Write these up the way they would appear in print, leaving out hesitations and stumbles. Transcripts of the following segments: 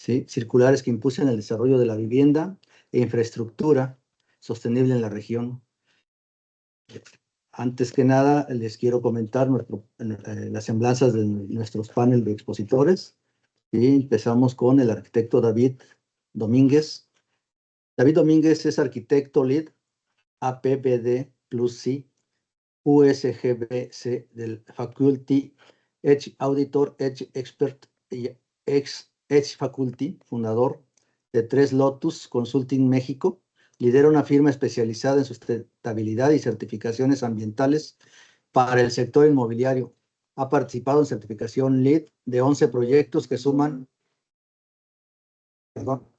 ¿sí? Circulares que impulsen el desarrollo de la vivienda e infraestructura sostenible en la región. Antes que nada, les quiero comentar las semblanzas de nuestros paneles de expositores. Y empezamos con el arquitecto David Domínguez. David Domínguez es arquitecto lead APBD plus C, USGBC del Faculty, Edge Auditor, Edge Expert y Edge Faculty, fundador de 3 Lotus Consulting México. Lidera una firma especializada en sustentabilidad y certificaciones ambientales para el sector inmobiliario. Ha participado en certificación LEED de 11 proyectos que suman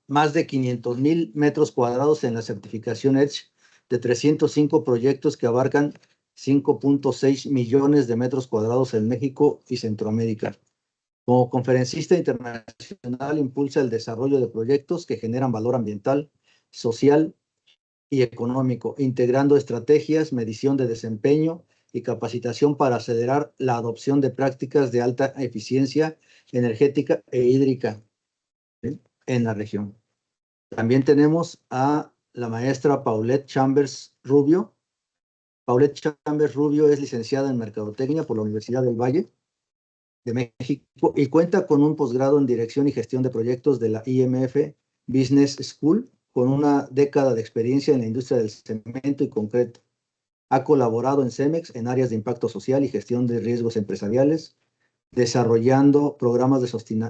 más de 500,000 metros cuadrados en la certificación EDGE, de 305 proyectos que abarcan 5.6 millones de metros cuadrados en México y Centroamérica. Como conferencista internacional, impulsa el desarrollo de proyectos que generan valor ambiental, social y económico, integrando estrategias, medición de desempeño y capacitación para acelerar la adopción de prácticas de alta eficiencia energética e hídrica, ¿sí?, en la región. También tenemos a la maestra Paulette Chambers Rubio. Paulette Chambers Rubio es licenciada en Mercadotecnia por la Universidad del Valle de México y cuenta con un posgrado en Dirección y Gestión de Proyectos de la IMF Business School, con una década de experiencia en la industria del cemento y concreto. Ha colaborado en CEMEX en áreas de impacto social y gestión de riesgos empresariales, desarrollando programas de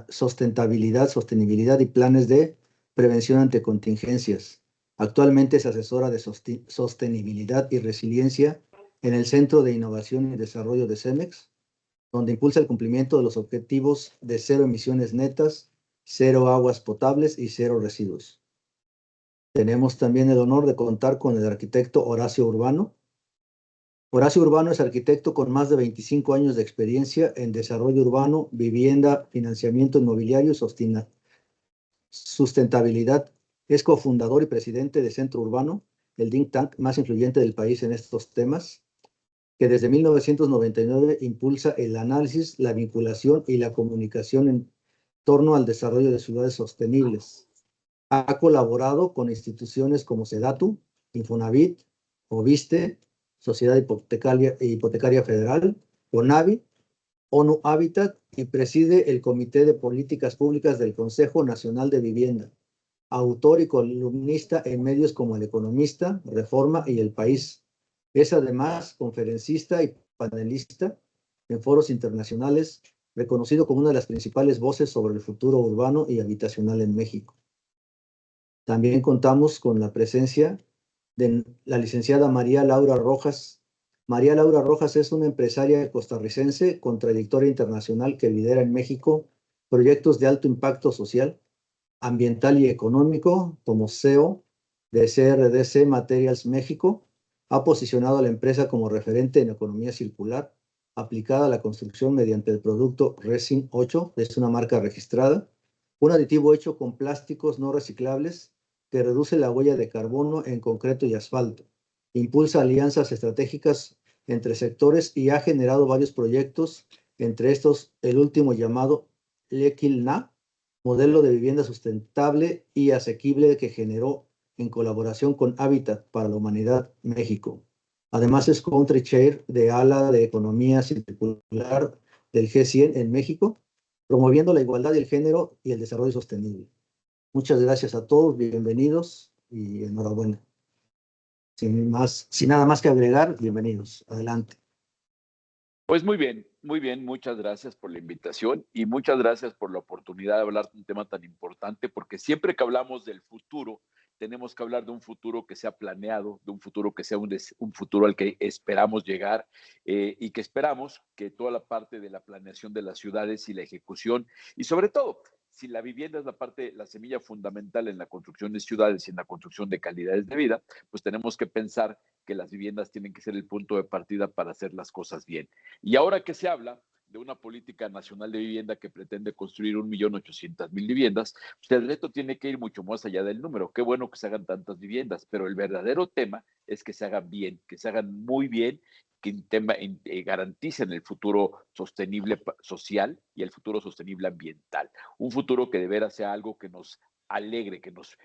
sostenibilidad y planes de prevención ante contingencias. Actualmente es asesora de sostenibilidad y resiliencia en el Centro de Innovación y Desarrollo de CEMEX, donde impulsa el cumplimiento de los objetivos de 0 emisiones netas, 0 aguas potables y 0 residuos. Tenemos también el honor de contar con el arquitecto Horacio Urbano. Horacio Urbano es arquitecto con más de 25 años de experiencia en desarrollo urbano, vivienda, financiamiento inmobiliario y sustentabilidad. Es cofundador y presidente de Centro Urbano, el think tank más influyente del país en estos temas, que desde 1999 impulsa el análisis, la vinculación y la comunicación en torno al desarrollo de ciudades sostenibles. Ha colaborado con instituciones como SEDATU, Infonavit, Oviste, Sociedad Hipotecaria Federal, ONAVI, ONU Habitat, y preside el Comité de Políticas Públicas del Consejo Nacional de Vivienda. Autor y columnista en medios como El Economista, Reforma y El País. Es además conferencista y panelista en foros internacionales, reconocido como una de las principales voces sobre el futuro urbano y habitacional en México. También contamos con la presencia de la licenciada María Laura Rojas. María Laura Rojas es una empresaria costarricense con trayectoria internacional que lidera en México proyectos de alto impacto social, ambiental y económico como CEO de CRDC Materials México. Ha posicionado a la empresa como referente en economía circular aplicada a la construcción mediante el producto Resin 8, es una marca registrada, un aditivo hecho con plásticos no reciclables que reduce la huella de carbono en concreto y asfalto. Impulsa alianzas estratégicas entre sectores y ha generado varios proyectos, entre estos el último llamado Lequilna, modelo de vivienda sustentable y asequible que generó en colaboración con Hábitat para la Humanidad México. Además es Country Chair de Ala de Economía Circular del G100 en México, promoviendo la igualdad del género y el desarrollo sostenible. Muchas gracias a todos, bienvenidos y enhorabuena. Sin nada más que agregar, bienvenidos. Adelante. Pues muy bien, muchas gracias por la invitación y muchas gracias por la oportunidad de hablar de un tema tan importante, porque siempre que hablamos del futuro, tenemos que hablar de un futuro que sea planeado, de un futuro que sea un futuro al que esperamos llegar y que esperamos que toda la parte de la planeación de las ciudades y la ejecución, y sobre todo, si la vivienda es la semilla fundamental en la construcción de ciudades y en la construcción de calidades de vida, pues tenemos que pensar que las viviendas tienen que ser el punto de partida para hacer las cosas bien. Y ahora que se habla de una política nacional de vivienda que pretende construir 1.800.000 viviendas, pues el reto tiene que ir mucho más allá del número. Qué bueno que se hagan tantas viviendas, pero el verdadero tema es que se hagan bien, que se hagan muy bien, que garanticen el futuro sostenible social y el futuro sostenible ambiental. Un futuro que de veras sea algo que nos alegre, que nos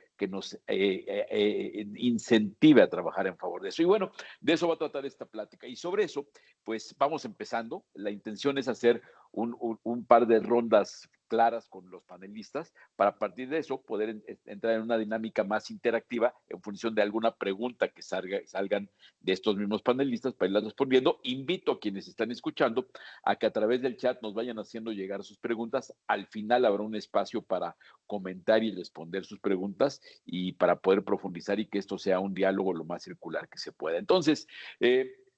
incentive a trabajar en favor de eso. Y bueno, de eso va a tratar esta plática. Y sobre eso, pues vamos empezando. La intención es hacer un par de rondas claras con los panelistas para a partir de eso poder entrar en una dinámica más interactiva en función de alguna pregunta que salgan de estos mismos panelistas para irlas respondiendo. Invito a quienes están escuchando a que a través del chat nos vayan haciendo llegar sus preguntas. Al final habrá un espacio para comentar y responder sus preguntas y para poder profundizar y que esto sea un diálogo lo más circular que se pueda. Entonces,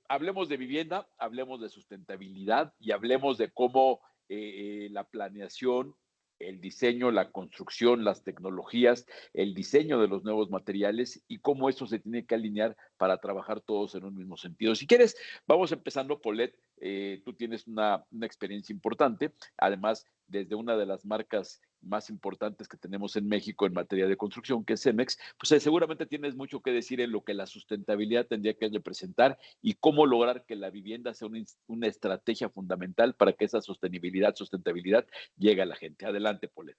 hablemos de vivienda, hablemos de sustentabilidad y hablemos de cómo la planeación, el diseño, la construcción, las tecnologías, el diseño de los nuevos materiales y cómo eso se tiene que alinear para trabajar todos en un mismo sentido. Si quieres, vamos empezando, Paulette. Tú tienes una experiencia importante, además desde una de las marcas más importantes que tenemos en México en materia de construcción, que es Cemex, pues seguramente tienes mucho que decir en lo que la sustentabilidad tendría que representar y cómo lograr que la vivienda sea una estrategia fundamental para que esa sustentabilidad llegue a la gente. Adelante, Paulette.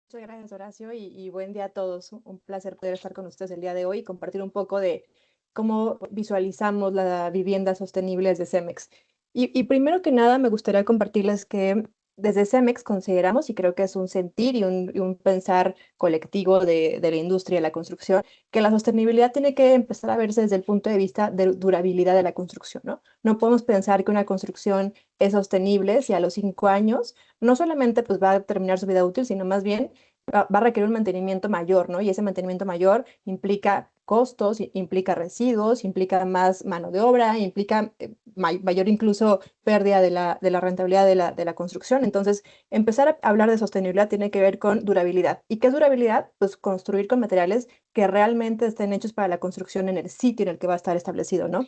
Muchas gracias, Horacio, y buen día a todos. Un placer poder estar con ustedes el día de hoy y compartir un poco de cómo visualizamos la vivienda sostenible desde Cemex. Y primero que nada, me gustaría compartirles que desde Cemex consideramos, y creo que es un sentir y un pensar colectivo de la industria de la construcción, que la sostenibilidad tiene que empezar a verse desde el punto de vista de durabilidad de la construcción, ¿no? No podemos pensar que una construcción es sostenible si a los 5 años no solamente pues, va a terminar su vida útil, sino más bien va a requerir un mantenimiento mayor, ¿no? Y ese mantenimiento mayor implica costos, implica residuos, implica más mano de obra, implica mayor incluso pérdida de la rentabilidad de la construcción. Entonces, empezar a hablar de sostenibilidad tiene que ver con durabilidad. ¿Y qué es durabilidad? Pues construir con materiales que realmente estén hechos para la construcción en el sitio en el que va a estar establecido, ¿no?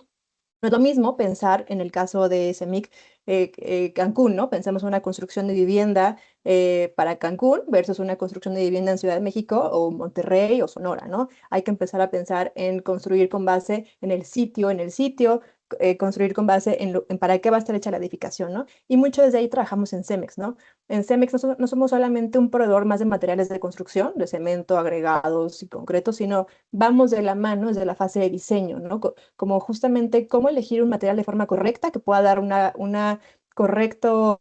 No es lo mismo pensar en el caso de CEMIC Cancún, ¿no? Pensemos en una construcción de vivienda para Cancún versus una construcción de vivienda en Ciudad de México o Monterrey o Sonora, ¿no? Hay que empezar a pensar en construir con base en el sitio, construir con base en para qué va a estar hecha la edificación, ¿no? Y mucho desde ahí trabajamos en Cemex, ¿no? En Cemex no somos solamente un proveedor más de materiales de construcción, de cemento, agregados y concreto, sino vamos de la mano desde la fase de diseño, ¿no? Como justamente cómo elegir un material de forma correcta que pueda dar una correcto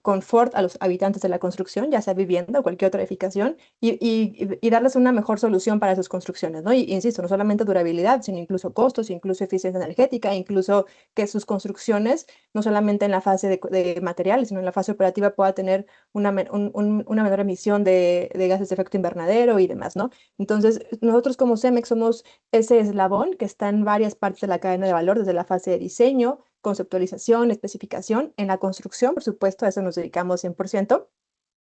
confort a los habitantes de la construcción, ya sea vivienda o cualquier otra edificación, y darles una mejor solución para sus construcciones, ¿no? Y insisto, no solamente durabilidad, sino incluso costos, incluso eficiencia energética, incluso que sus construcciones, no solamente en la fase de materiales, sino en la fase operativa pueda tener una menor emisión de gases de efecto invernadero y demás, ¿no? Entonces, nosotros como CEMEX somos ese eslabón que está en varias partes de la cadena de valor, desde la fase de diseño, conceptualización, especificación, en la construcción, por supuesto, a eso nos dedicamos 100%.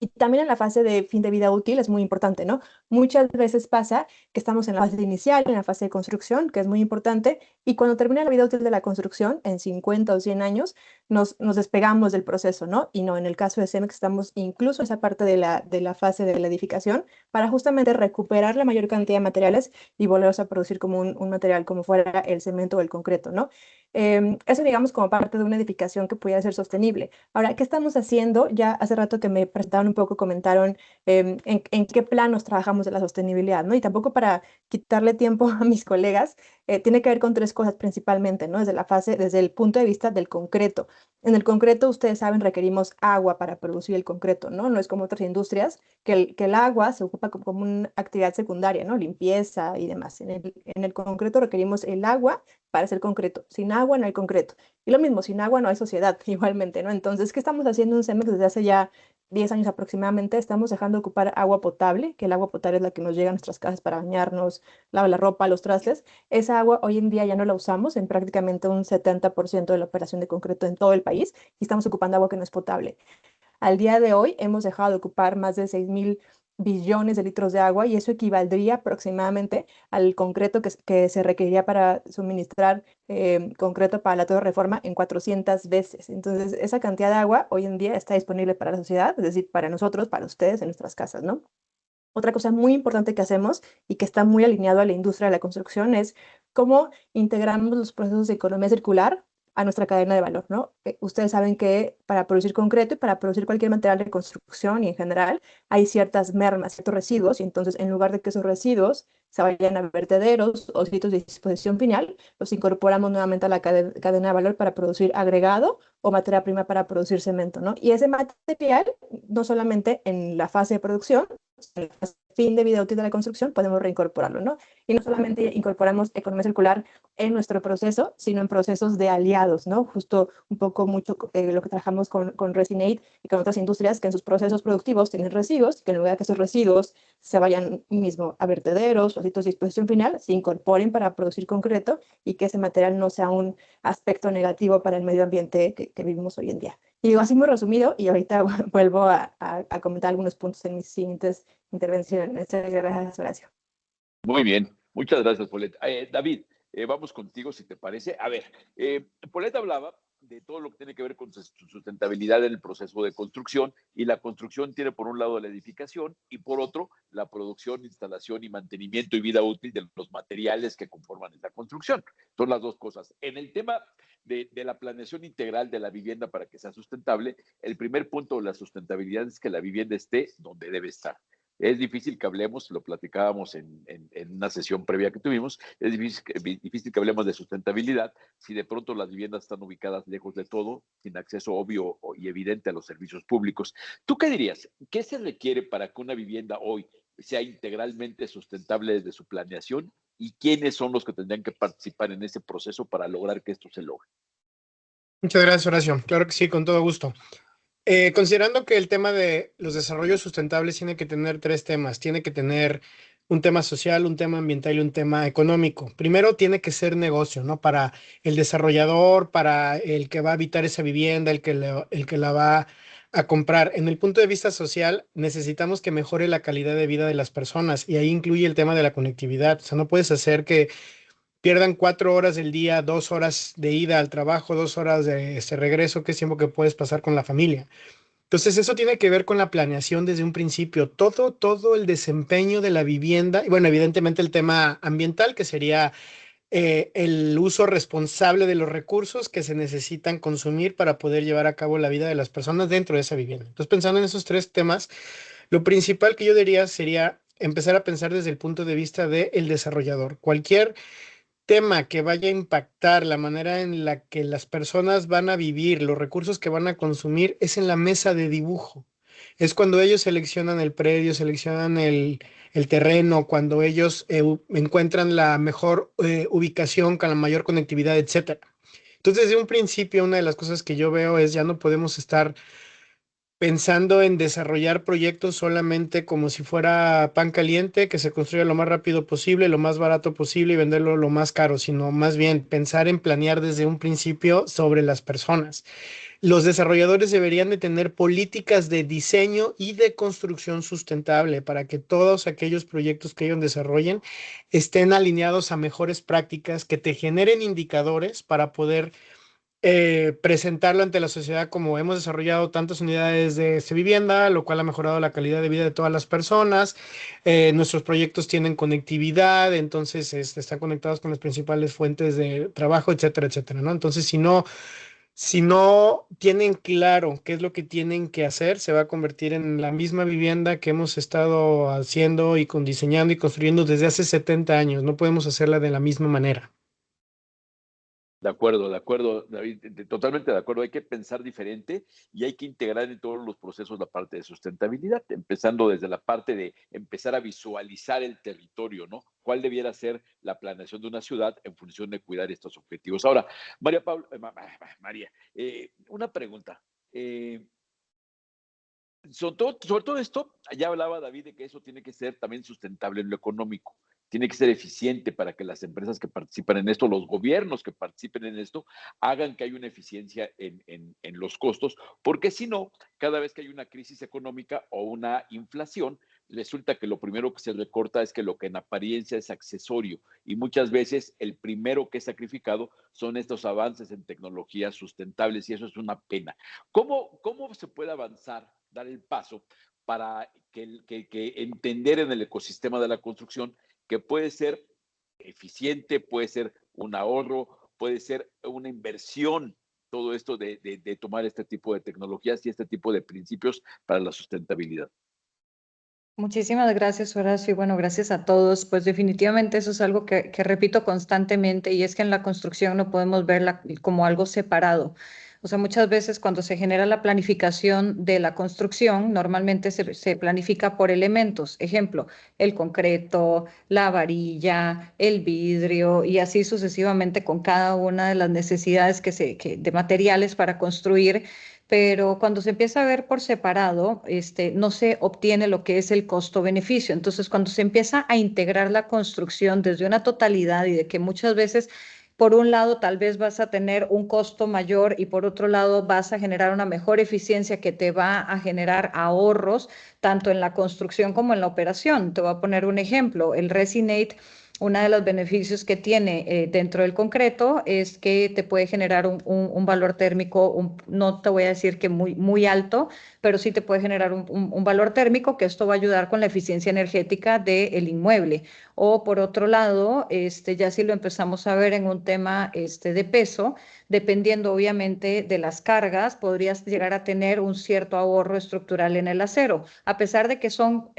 Y también en la fase de fin de vida útil es muy importante, ¿no? Muchas veces pasa que estamos en la fase inicial, en la fase de construcción, que es muy importante, y cuando termina la vida útil de la construcción, en 50 o 100 años, nos despegamos del proceso, ¿no? Y no, en el caso de CEMEX estamos incluso en esa parte de la fase de la edificación para justamente recuperar la mayor cantidad de materiales y volverlos a producir como un material como fuera el cemento o el concreto, ¿no? Eso digamos como parte de una edificación que pudiera ser sostenible. Ahora, ¿qué estamos haciendo? Ya hace rato que me presentaron un poco, comentaron en qué planos trabajamos de la sostenibilidad, ¿no? Y tampoco para quitarle tiempo a mis colegas, tiene que ver con tres cosas principalmente, ¿no? Desde el punto de vista del concreto. En el concreto, ustedes saben, requerimos agua para producir el concreto, ¿no? No es como otras industrias, que el agua se ocupa como una actividad secundaria, ¿no? Limpieza y demás. En el concreto requerimos el agua para hacer concreto. Sin agua no hay concreto. Y lo mismo, sin agua no hay sociedad, igualmente, ¿no? Entonces, ¿qué estamos haciendo en CEMEX desde hace ya 10 años aproximadamente? Estamos dejando de ocupar agua potable, que el agua potable es la que nos llega a nuestras casas para bañarnos, lavar la ropa, los trastes. Esa agua hoy en día ya no la usamos en prácticamente un 70% de la operación de concreto en todo el país y estamos ocupando agua que no es potable. Al día de hoy hemos dejado de ocupar más de 6.000 billones de litros de agua y eso equivaldría aproximadamente al concreto que se requeriría para suministrar concreto para la Torre Reforma en 400 veces. Entonces, esa cantidad de agua hoy en día está disponible para la sociedad, es decir, para nosotros, para ustedes en nuestras casas, ¿no? Otra cosa muy importante que hacemos y que está muy alineado a la industria de la construcción es cómo integramos los procesos de economía circular a nuestra cadena de valor, ¿no? Ustedes saben que para producir concreto y para producir cualquier material de construcción y en general hay ciertas mermas, ciertos residuos, y entonces en lugar de que esos residuos se vayan a vertederos o sitios de disposición final, los incorporamos nuevamente a la cadena de valor para producir agregado o materia prima para producir cemento, ¿no? Y ese material, no solamente en la fase de producción, en el fin de vida útil de la construcción, podemos reincorporarlo, ¿no? Y no solamente incorporamos economía circular en nuestro proceso, sino en procesos de aliados, ¿no? Justo un poco mucho lo que trabajamos con Resinate y con otras industrias que en sus procesos productivos tienen residuos, que en lugar de que esos residuos se vayan mismo a vertederos o sitios de disposición final, se incorporen para producir concreto y que ese material no sea un aspecto negativo para el medio ambiente que vivimos hoy en día. Y digo así muy resumido, y ahorita vuelvo a comentar algunos puntos en mis siguientes intervenciones. Gracias, Horacio. Muy bien, muchas gracias, Paulette. David, vamos contigo si te parece. A ver, Paulette hablaba de todo lo que tiene que ver con sustentabilidad en el proceso de construcción, y la construcción tiene por un lado la edificación y por otro la producción, instalación y mantenimiento y vida útil de los materiales que conforman esta construcción. Son las dos cosas. En el tema de la planeación integral de la vivienda para que sea sustentable, el primer punto de la sustentabilidad es que la vivienda esté donde debe estar. Es difícil que hablemos, lo platicábamos en una sesión previa que tuvimos, es difícil que hablemos de sustentabilidad si de pronto las viviendas están ubicadas lejos de todo, sin acceso obvio y evidente a los servicios públicos. ¿Tú qué dirías? ¿Qué se requiere para que una vivienda hoy sea integralmente sustentable desde su planeación? ¿Y quiénes son los que tendrían que participar en ese proceso para lograr que esto se logre? Muchas gracias, Horacio. Claro que sí, con todo gusto. Considerando que el tema de los desarrollos sustentables tiene que tener tres temas. Tiene que tener un tema social, un tema ambiental y un tema económico. Primero tiene que ser negocio, ¿no? Para el desarrollador, para el que va a habitar esa vivienda, el que la va a comprar. En el punto de vista social, necesitamos que mejore la calidad de vida de las personas, y ahí incluye el tema de la conectividad. O sea, no puedes hacer que pierdan 4 horas del día, 2 horas de ida al trabajo, 2 horas de regreso, que es tiempo que puedes pasar con la familia. Entonces, eso tiene que ver con la planeación desde un principio, todo el desempeño de la vivienda, y bueno, evidentemente el tema ambiental, que sería el uso responsable de los recursos que se necesitan consumir para poder llevar a cabo la vida de las personas dentro de esa vivienda. Entonces, pensando en esos tres temas, lo principal que yo diría sería empezar a pensar desde el punto de vista del desarrollador. Cualquier tema que vaya a impactar la manera en la que las personas van a vivir, los recursos que van a consumir, es en la mesa de dibujo. Es cuando ellos seleccionan el predio, seleccionan el terreno, cuando ellos encuentran la mejor ubicación con la mayor conectividad, etcétera. Entonces, desde un principio, una de las cosas que yo veo es ya no podemos estar pensando en desarrollar proyectos solamente como si fuera pan caliente, que se construya lo más rápido posible, lo más barato posible y venderlo lo más caro, sino más bien pensar en planear desde un principio sobre las personas. Los desarrolladores deberían de tener políticas de diseño y de construcción sustentable para que todos aquellos proyectos que ellos desarrollen estén alineados a mejores prácticas que te generen indicadores para poder presentarlo ante la sociedad como hemos desarrollado tantas unidades de vivienda, lo cual ha mejorado la calidad de vida de todas las personas. Nuestros proyectos tienen conectividad, entonces están conectados con las principales fuentes de trabajo, etcétera, etcétera, ¿no? Entonces, si no tienen claro qué es lo que tienen que hacer, se va a convertir en la misma vivienda que hemos estado haciendo y diseñando y construyendo desde hace 70 años. No podemos hacerla de la misma manera. De acuerdo, David, totalmente de acuerdo. Hay que pensar diferente y hay que integrar en todos los procesos la parte de sustentabilidad, empezando desde la parte de empezar a visualizar el territorio, ¿no? ¿Cuál debiera ser la planeación de una ciudad en función de cuidar estos objetivos? Ahora, María, una pregunta. Sobre todo esto, ya hablaba David de que eso tiene que ser también sustentable en lo económico, tiene que ser eficiente para que las empresas que participan en esto, los gobiernos que participen en esto, hagan que haya una eficiencia en los costos, porque si no, cada vez que hay una crisis económica o una inflación, resulta que lo primero que se recorta es que lo que en apariencia es accesorio y muchas veces el primero que es sacrificado son estos avances en tecnologías sustentables y eso es una pena. ¿Cómo se puede avanzar, dar el paso para que entender en el ecosistema de la construcción que puede ser eficiente, puede ser un ahorro, puede ser una inversión, todo esto de tomar este tipo de tecnologías y este tipo de principios para la sustentabilidad? Muchísimas gracias, Horacio. Y bueno, gracias a todos. Pues definitivamente eso es algo que repito constantemente y es que en la construcción no podemos verla como algo separado. O sea, muchas veces cuando se genera la planificación de la construcción, normalmente se planifica por elementos. Ejemplo, el concreto, la varilla, el vidrio y así sucesivamente con cada una de las necesidades de materiales para construir, pero cuando se empieza a ver por separado, no se obtiene lo que es el costo-beneficio. Entonces, cuando se empieza a integrar la construcción desde una totalidad y de que muchas veces, por un lado, tal vez vas a tener un costo mayor y por otro lado vas a generar una mejor eficiencia que te va a generar ahorros, tanto en la construcción como en la operación. Te voy a poner un ejemplo, el Resinate. Uno de los beneficios que tiene dentro del concreto es que te puede generar un valor térmico, no te voy a decir que muy alto, pero sí te puede generar un valor térmico que esto va a ayudar con la eficiencia energética del inmueble. O por otro lado, ya si lo empezamos a ver en un tema de peso, dependiendo obviamente de las cargas, podrías llegar a tener un cierto ahorro estructural en el acero, a pesar de que son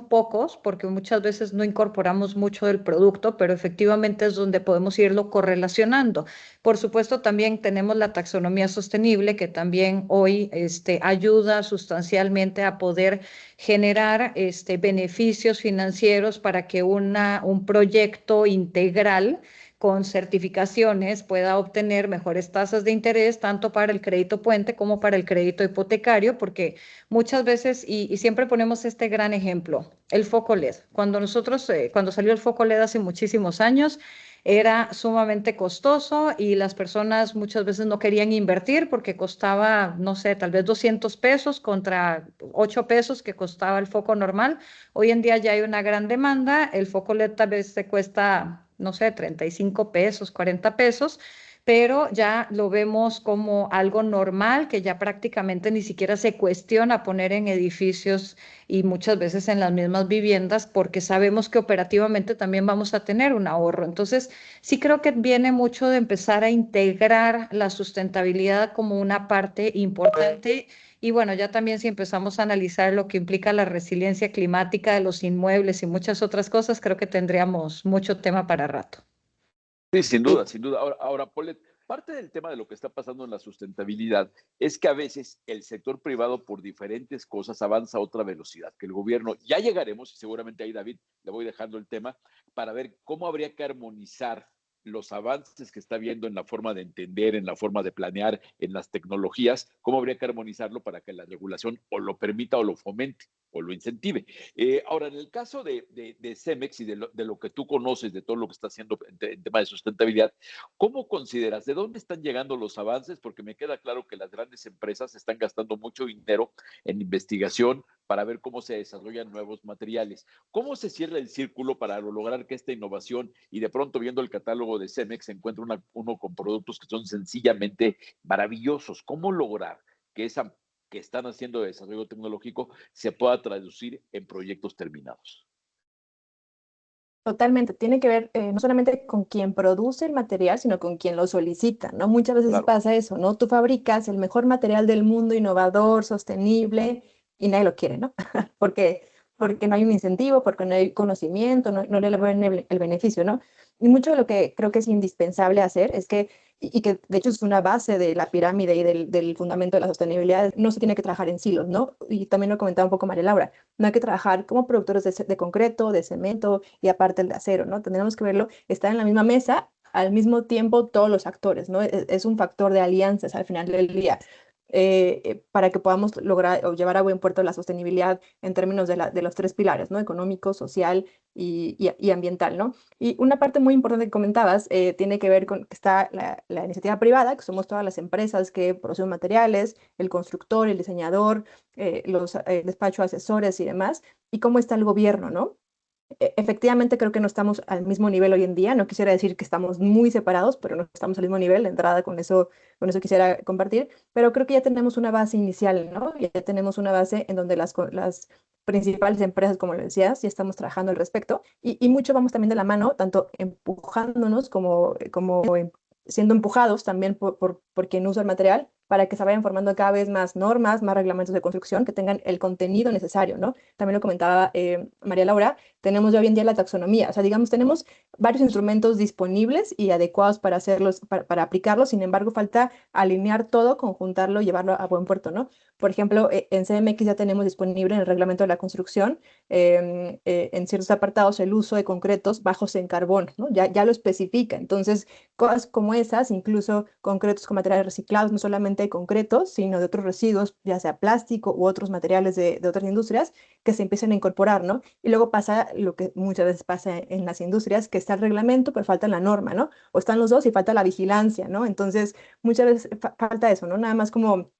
pocos, porque muchas veces no incorporamos mucho del producto, pero efectivamente es donde podemos irlo correlacionando. Por supuesto, también tenemos la taxonomía sostenible, que también hoy ayuda sustancialmente a poder generar beneficios financieros para que un proyecto integral con certificaciones pueda obtener mejores tasas de interés tanto para el crédito puente como para el crédito hipotecario, porque muchas veces, y siempre ponemos este gran ejemplo, el foco LED. Cuando salió el foco LED hace muchísimos años, era sumamente costoso y las personas muchas veces no querían invertir porque costaba, no sé, tal vez 200 pesos contra 8 pesos que costaba el foco normal. Hoy en día ya hay una gran demanda, el foco LED tal vez te cuesta, no sé, 35 pesos, 40 pesos, pero ya lo vemos como algo normal que ya prácticamente ni siquiera se cuestiona poner en edificios y muchas veces en las mismas viviendas porque sabemos que operativamente también vamos a tener un ahorro. Entonces, sí creo que viene mucho de empezar a integrar la sustentabilidad como una parte importante. Y bueno, ya también si empezamos a analizar lo que implica la resiliencia climática de los inmuebles y muchas otras cosas, creo que tendríamos mucho tema para rato. Sí, sin duda, sin duda. Ahora, Paulette, parte del tema de lo que está pasando en la sustentabilidad es que a veces el sector privado por diferentes cosas avanza a otra velocidad que el gobierno. Ya llegaremos, y seguramente ahí, David, le voy dejando el tema, para ver cómo habría que armonizar los avances que está viendo en la forma de entender, en la forma de planear, en las tecnologías, cómo habría que armonizarlo para que la regulación o lo permita o lo fomente o lo incentive. Ahora, en el caso de Cemex y de lo que tú conoces, de todo lo que está haciendo en tema de sustentabilidad, ¿cómo consideras? ¿De dónde están llegando los avances? Porque me queda claro que las grandes empresas están gastando mucho dinero en investigación para ver cómo se desarrollan nuevos materiales. ¿Cómo se cierra el círculo para lograr que esta innovación y de pronto viendo el catálogo de Cemex se encuentre uno con productos que son sencillamente maravillosos? ¿Cómo lograr que esa que están haciendo de desarrollo tecnológico se pueda traducir en proyectos terminados? Totalmente, tiene que ver no solamente con quien produce el material, sino con quien lo solicita, ¿no? Muchas veces Claro. pasa eso, ¿no? Tú fabricas el mejor material del mundo, innovador, sostenible, y nadie lo quiere, ¿no? Porque no hay un incentivo, porque no hay conocimiento, no le ven el beneficio, ¿no? Y mucho de lo que creo que es indispensable hacer es que, y que de hecho es una base de la pirámide y del fundamento de la sostenibilidad, no se tiene que trabajar en silos, ¿no? Y también lo comentaba un poco María Laura, no hay que trabajar como productores de concreto, de cemento y aparte el de acero, ¿no? Tendríamos que verlo, estar en la misma mesa al mismo tiempo todos los actores, ¿no? Es un factor de alianzas al final del día. para que podamos lograr o llevar a buen puerto la sostenibilidad en términos de los tres pilares, ¿no? Económico, social y ambiental, ¿no? Y una parte muy importante que comentabas tiene que ver con que está la iniciativa privada, que somos todas las empresas que producen materiales, el constructor, el diseñador, los despachos asesores y demás, y cómo está el gobierno, ¿no? Efectivamente, creo que no estamos al mismo nivel hoy en día. No quisiera decir que estamos muy separados, pero no estamos al mismo nivel. De entrada, con eso quisiera compartir. Pero creo que ya tenemos una base inicial, ¿no? Ya tenemos una base en donde las principales empresas, como le decías, ya estamos trabajando al respecto. Y mucho vamos también de la mano, tanto empujándonos como siendo empujados también por quien usa el material para que se vayan formando cada vez más normas, más reglamentos de construcción que tengan el contenido necesario, ¿no? También lo comentaba María Laura, tenemos ya hoy en día la taxonomía, o sea, digamos, tenemos varios instrumentos disponibles y adecuados para hacerlos, para aplicarlos, sin embargo, falta alinear todo, conjuntarlo y llevarlo a buen puerto, ¿no? Por ejemplo, en CMX ya tenemos disponible en el reglamento de la construcción, en ciertos apartados, el uso de concretos bajos en carbón, ¿no? Ya lo especifica, entonces, cosas como esas, incluso concretos con materiales reciclados, no solamente de concretos, sino de otros residuos, ya sea plástico u otros materiales de otras industrias, que se empiecen a incorporar, ¿no? Y luego pasa lo que muchas veces pasa en las industrias, que está el reglamento, pero falta la norma, ¿no? O están los dos y falta la vigilancia, ¿no? Entonces, muchas veces falta eso, ¿no? Nada más como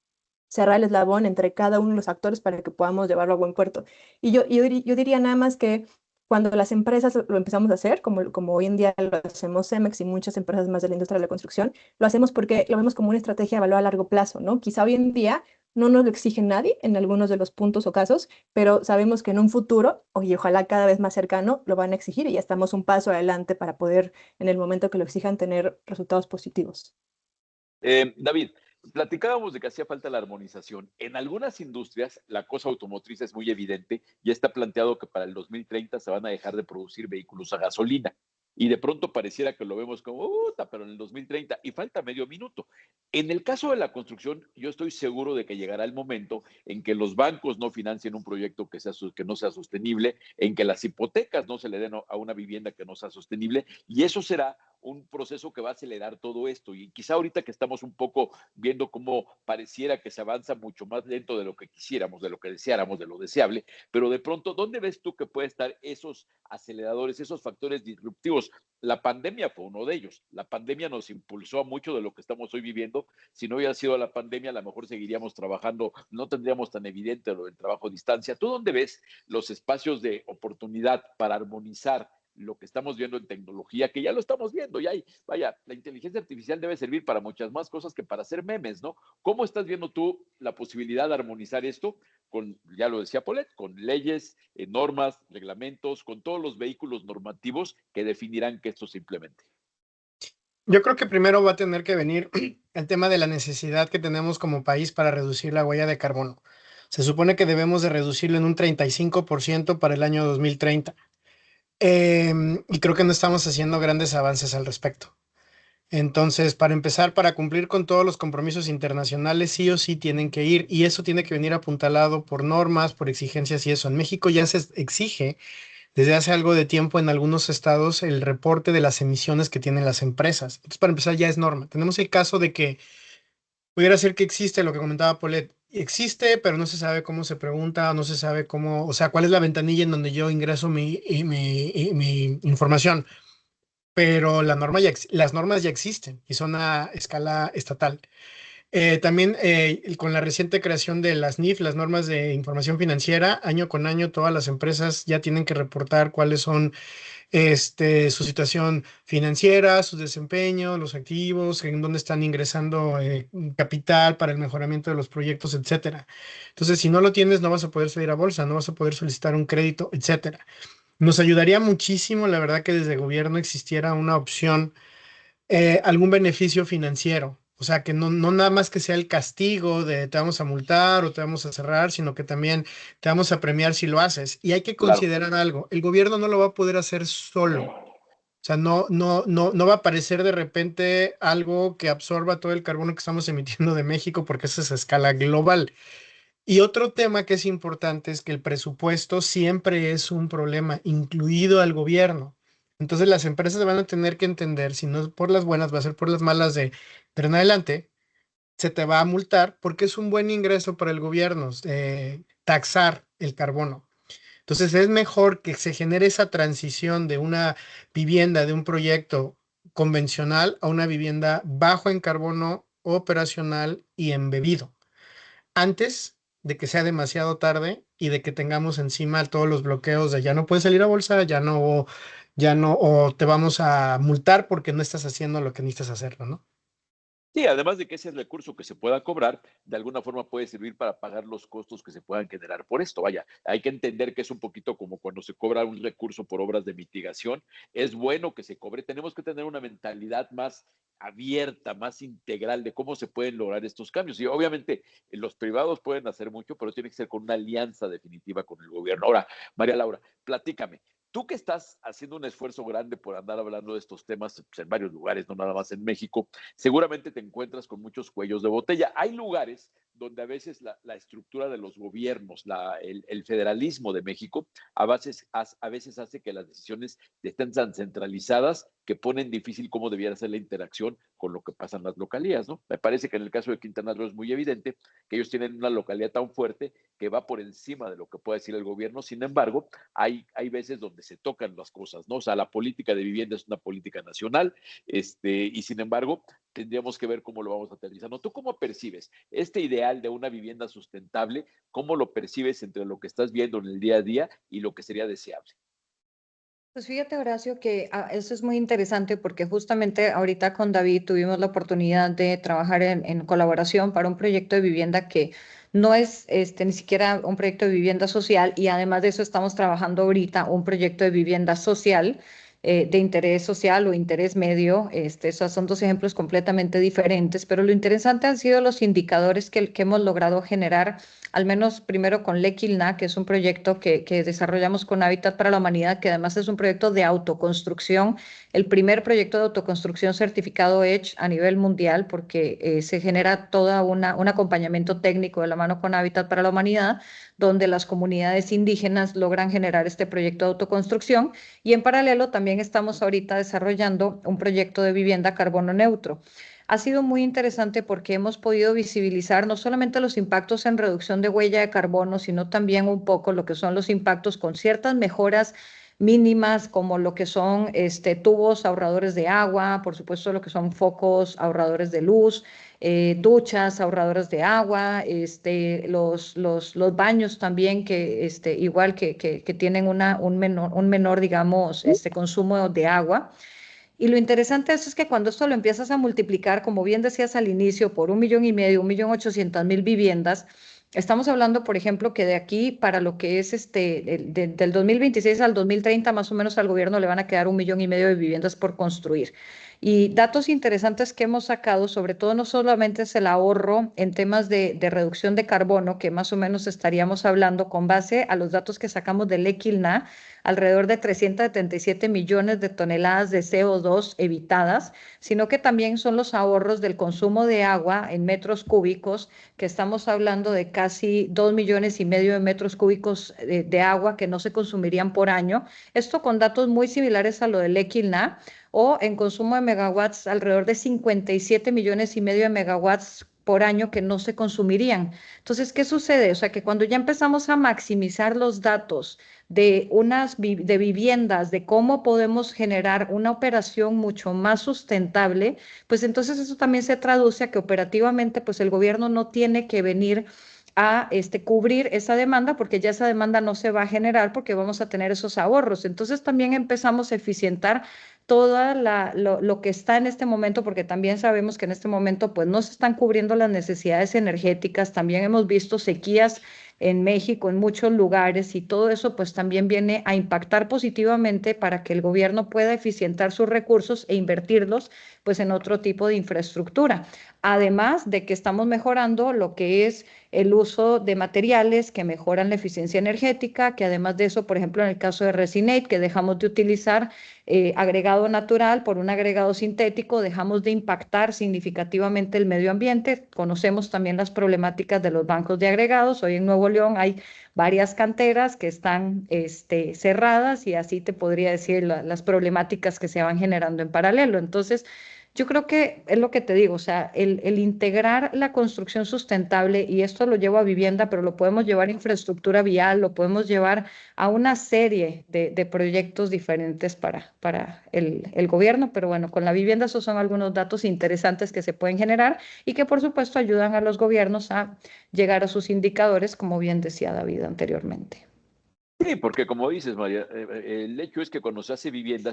cerrar el eslabón entre cada uno de los actores para que podamos llevarlo a buen puerto. Y yo diría nada más que cuando las empresas lo empezamos a hacer, como hoy en día lo hacemos Cemex y muchas empresas más de la industria de la construcción, lo hacemos porque lo vemos como una estrategia de valor a largo plazo, ¿no? Quizá hoy en día no nos lo exige nadie en algunos de los puntos o casos, pero sabemos que en un futuro, y ojalá cada vez más cercano, lo van a exigir y ya estamos un paso adelante para poder, en el momento que lo exijan, tener resultados positivos. David, platicábamos de que hacía falta la armonización. En algunas industrias, la cosa automotriz es muy evidente. Ya está planteado que para el 2030 se van a dejar de producir vehículos a gasolina. Y de pronto pareciera que lo vemos como, pero en el 2030, y falta medio minuto. En el caso de la construcción, yo estoy seguro de que llegará el momento en que los bancos no financien un proyecto que no sea sostenible, en que las hipotecas no se le den a una vivienda que no sea sostenible, y eso será un proceso que va a acelerar todo esto. Y quizá ahorita que estamos un poco viendo cómo pareciera que se avanza mucho más lento de lo que quisiéramos, de lo que deseáramos, de lo deseable, pero de pronto, ¿dónde ves tú que puede estar esos aceleradores, esos factores disruptivos? La pandemia fue uno de ellos. La pandemia nos impulsó a mucho de lo que estamos hoy viviendo. Si no hubiera sido la pandemia, a lo mejor seguiríamos trabajando, no tendríamos tan evidente lo del trabajo a distancia. ¿Tú dónde ves los espacios de oportunidad para armonizar lo que estamos viendo en tecnología, que ya lo estamos viendo, ya hay, vaya, la inteligencia artificial debe servir para muchas más cosas que para hacer memes, ¿no? ¿Cómo estás viendo tú la posibilidad de armonizar esto con, ya lo decía Paulette, con leyes, normas, reglamentos, con todos los vehículos normativos que definirán que esto se implemente? Yo creo que primero va a tener que venir el tema de la necesidad que tenemos como país para reducir la huella de carbono. Se supone que debemos de reducirlo en un 35% para el año 2030. Y creo que no estamos haciendo grandes avances al respecto. Entonces, para empezar, para cumplir con todos los compromisos internacionales, sí o sí tienen que ir, y eso tiene que venir apuntalado por normas, por exigencias y eso. En México ya se exige desde hace algo de tiempo en algunos estados el reporte de las emisiones que tienen las empresas. Entonces, para empezar, ya es norma. Tenemos el caso de que pudiera ser que existe lo que comentaba Paulette. Existe, pero no se sabe cómo se pregunta, no se sabe cómo, o sea, cuál es la ventanilla en donde yo ingreso mi información. Pero las normas ya existen y son a escala estatal. También con la reciente creación de las NIF, las normas de información financiera, año con año todas las empresas ya tienen que reportar cuáles son su situación financiera, sus desempeños, los activos, en dónde están ingresando capital para el mejoramiento de los proyectos, etcétera. Entonces, si no lo tienes, no vas a poder salir a bolsa, no vas a poder solicitar un crédito, etcétera. Nos ayudaría muchísimo, la verdad, que desde el gobierno existiera una opción, algún beneficio financiero. O sea, que no nada más que sea el castigo de te vamos a multar o te vamos a cerrar, sino que también te vamos a premiar si lo haces. Y hay que Claro. considerar algo, el gobierno no lo va a poder hacer solo. O sea, no va a aparecer de repente algo que absorba todo el carbono que estamos emitiendo de México porque esa es a escala global. Y otro tema que es importante es que el presupuesto siempre es un problema, incluido al gobierno. Entonces las empresas van a tener que entender, si no es por las buenas, va a ser por las malas de en adelante, se te va a multar porque es un buen ingreso para el gobierno, taxar el carbono. Entonces es mejor que se genere esa transición de una vivienda, de un proyecto convencional a una vivienda bajo en carbono, operacional y embebido, antes de que sea demasiado tarde y de que tengamos encima todos los bloqueos de ya no puedes salir a bolsa, ya no, o te vamos a multar porque no estás haciendo lo que necesitas hacerlo, ¿no? Sí, además de que ese recurso que se pueda cobrar, de alguna forma puede servir para pagar los costos que se puedan generar por esto. Vaya, hay que entender que es un poquito como cuando se cobra un recurso por obras de mitigación. Es bueno que se cobre. Tenemos que tener una mentalidad más abierta, más integral de cómo se pueden lograr estos cambios. Y obviamente los privados pueden hacer mucho, pero tiene que ser con una alianza definitiva con el gobierno. Ahora, María Laura, platícame. Tú que estás haciendo un esfuerzo grande por andar hablando de estos temas pues, en varios lugares, no nada más en México, seguramente te encuentras con muchos cuellos de botella. Hay lugares donde a veces la estructura de los gobiernos, el federalismo de México, a veces hace que las decisiones estén tan centralizadas que ponen difícil cómo debiera ser la interacción con lo que pasa en las localías, ¿no? Me parece que en el caso de Quintana Roo es muy evidente que ellos tienen una localidad tan fuerte que va por encima de lo que puede decir el gobierno. Sin embargo, hay veces donde se tocan las cosas, ¿no? O sea, la política de vivienda es una política nacional, y sin embargo, tendríamos que ver cómo lo vamos aterrizando. ¿Tú cómo percibes este ideal de una vivienda sustentable? ¿Cómo lo percibes entre lo que estás viendo en el día a día y lo que sería deseable? Pues fíjate, Horacio, que eso es muy interesante porque justamente ahorita con David tuvimos la oportunidad de trabajar en colaboración para un proyecto de vivienda que no es ni siquiera un proyecto de vivienda social, y además de eso estamos trabajando ahorita un proyecto de vivienda social, de interés social o interés medio. Esos son dos ejemplos completamente diferentes, pero lo interesante han sido los indicadores que hemos logrado generar, al menos primero con Lequilna, que es un proyecto que desarrollamos con Hábitat para la Humanidad, que además es un proyecto de autoconstrucción, el primer proyecto de autoconstrucción certificado EDGE a nivel mundial, porque se genera todo un acompañamiento técnico de la mano con Hábitat para la Humanidad, donde las comunidades indígenas logran generar este proyecto de autoconstrucción, y en paralelo también estamos ahorita desarrollando un proyecto de vivienda carbono neutro. Ha sido muy interesante porque hemos podido visibilizar no solamente los impactos en reducción de huella de carbono, sino también un poco lo que son los impactos con ciertas mejoras mínimas, como lo que son tubos ahorradores de agua, por supuesto lo que son focos ahorradores de luz, duchas ahorradoras de agua, los baños también, que igual que tienen un menor, digamos, consumo de agua. Y lo interesante de eso es que cuando esto lo empiezas a multiplicar, como bien decías al inicio, por 1,5 millones, 1,8 millones viviendas, estamos hablando, por ejemplo, que de aquí para lo que es del 2026 al 2030, más o menos al gobierno le van a quedar 1,5 millones de viviendas por construir. Y datos interesantes que hemos sacado, sobre todo no solamente es el ahorro en temas de reducción de carbono, que más o menos estaríamos hablando con base a los datos que sacamos del Equilna, alrededor de 377 millones de toneladas de CO2 evitadas, sino que también son los ahorros del consumo de agua en metros cúbicos, que estamos hablando de casi 2,5 millones de metros cúbicos de agua que no se consumirían por año. Esto con datos muy similares a lo del Equilna, o en consumo de megawatts alrededor de 57,5 millones de megawatts por año que no se consumirían. Entonces, ¿qué sucede? O sea, que cuando ya empezamos a maximizar los datos de viviendas, de cómo podemos generar una operación mucho más sustentable, pues entonces eso también se traduce a que operativamente pues el gobierno no tiene que venir a cubrir esa demanda, porque ya esa demanda no se va a generar porque vamos a tener esos ahorros. Entonces también empezamos a eficientar todo lo que está en este momento, porque también sabemos que en este momento pues no se están cubriendo las necesidades energéticas. También hemos visto sequías en México, en muchos lugares, y todo eso pues también viene a impactar positivamente para que el gobierno pueda eficientar sus recursos e invertirlos pues en otro tipo de infraestructura. Además de que estamos mejorando lo que es el uso de materiales que mejoran la eficiencia energética, que además de eso, por ejemplo, en el caso de Resinate, que dejamos de utilizar agregado natural por un agregado sintético, dejamos de impactar significativamente el medio ambiente. Conocemos también las problemáticas de los bancos de agregados. Hoy en Nuevo León hay varias canteras que están cerradas, y así te podría decir las problemáticas que se van generando en paralelo. Entonces, Yo creo que es lo que te digo, o sea, el integrar la construcción sustentable, y esto lo llevo a vivienda, pero lo podemos llevar a infraestructura vial, lo podemos llevar a una serie de proyectos diferentes para el gobierno, pero bueno, con la vivienda esos son algunos datos interesantes que se pueden generar y que por supuesto ayudan a los gobiernos a llegar a sus indicadores, como bien decía David anteriormente. Sí, porque como dices, María, el hecho es que cuando se hace vivienda,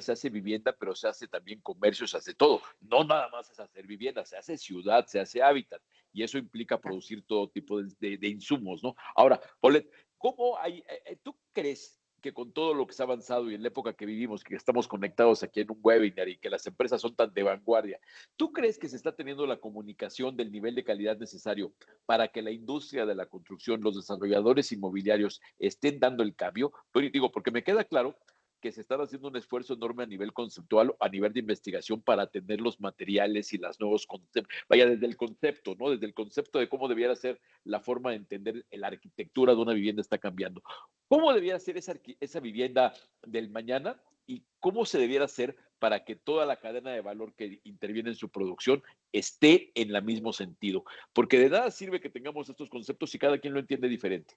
pero se hace también comercio, se hace todo. No nada más es hacer vivienda, se hace ciudad, se hace hábitat, y eso implica producir todo tipo de insumos, ¿no? Ahora, Paulette, ¿cómo hay, tú crees que con todo lo que se ha avanzado y en la época que vivimos, que estamos conectados aquí en un webinar y que las empresas son tan de vanguardia, ¿tú crees que se está teniendo la comunicación del nivel de calidad necesario para que la industria de la construcción, los desarrolladores inmobiliarios estén dando el cambio? Pero digo, porque me queda claro que se están haciendo un esfuerzo enorme a nivel conceptual, a nivel de investigación para tener los materiales y los nuevos conceptos, vaya desde el concepto, ¿no? Desde el concepto de cómo debiera ser la forma de entender la arquitectura de una vivienda está cambiando. ¿Cómo debiera ser esa vivienda del mañana y cómo se debiera hacer para que toda la cadena de valor que interviene en su producción esté en el mismo sentido? Porque de nada sirve que tengamos estos conceptos si cada quien lo entiende diferente.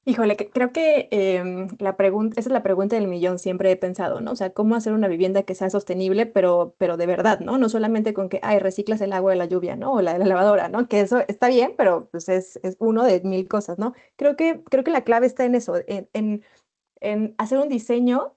Híjole, creo que esa es la pregunta del millón, siempre he pensado, ¿no? O sea, ¿cómo hacer una vivienda que sea sostenible, pero de verdad, ¿no? No solamente con que, ay, reciclas el agua de la lluvia, ¿no? O la de la lavadora, ¿no? Que eso está bien, pero pues es uno de mil cosas, ¿no? Creo que la clave está en eso, en hacer un diseño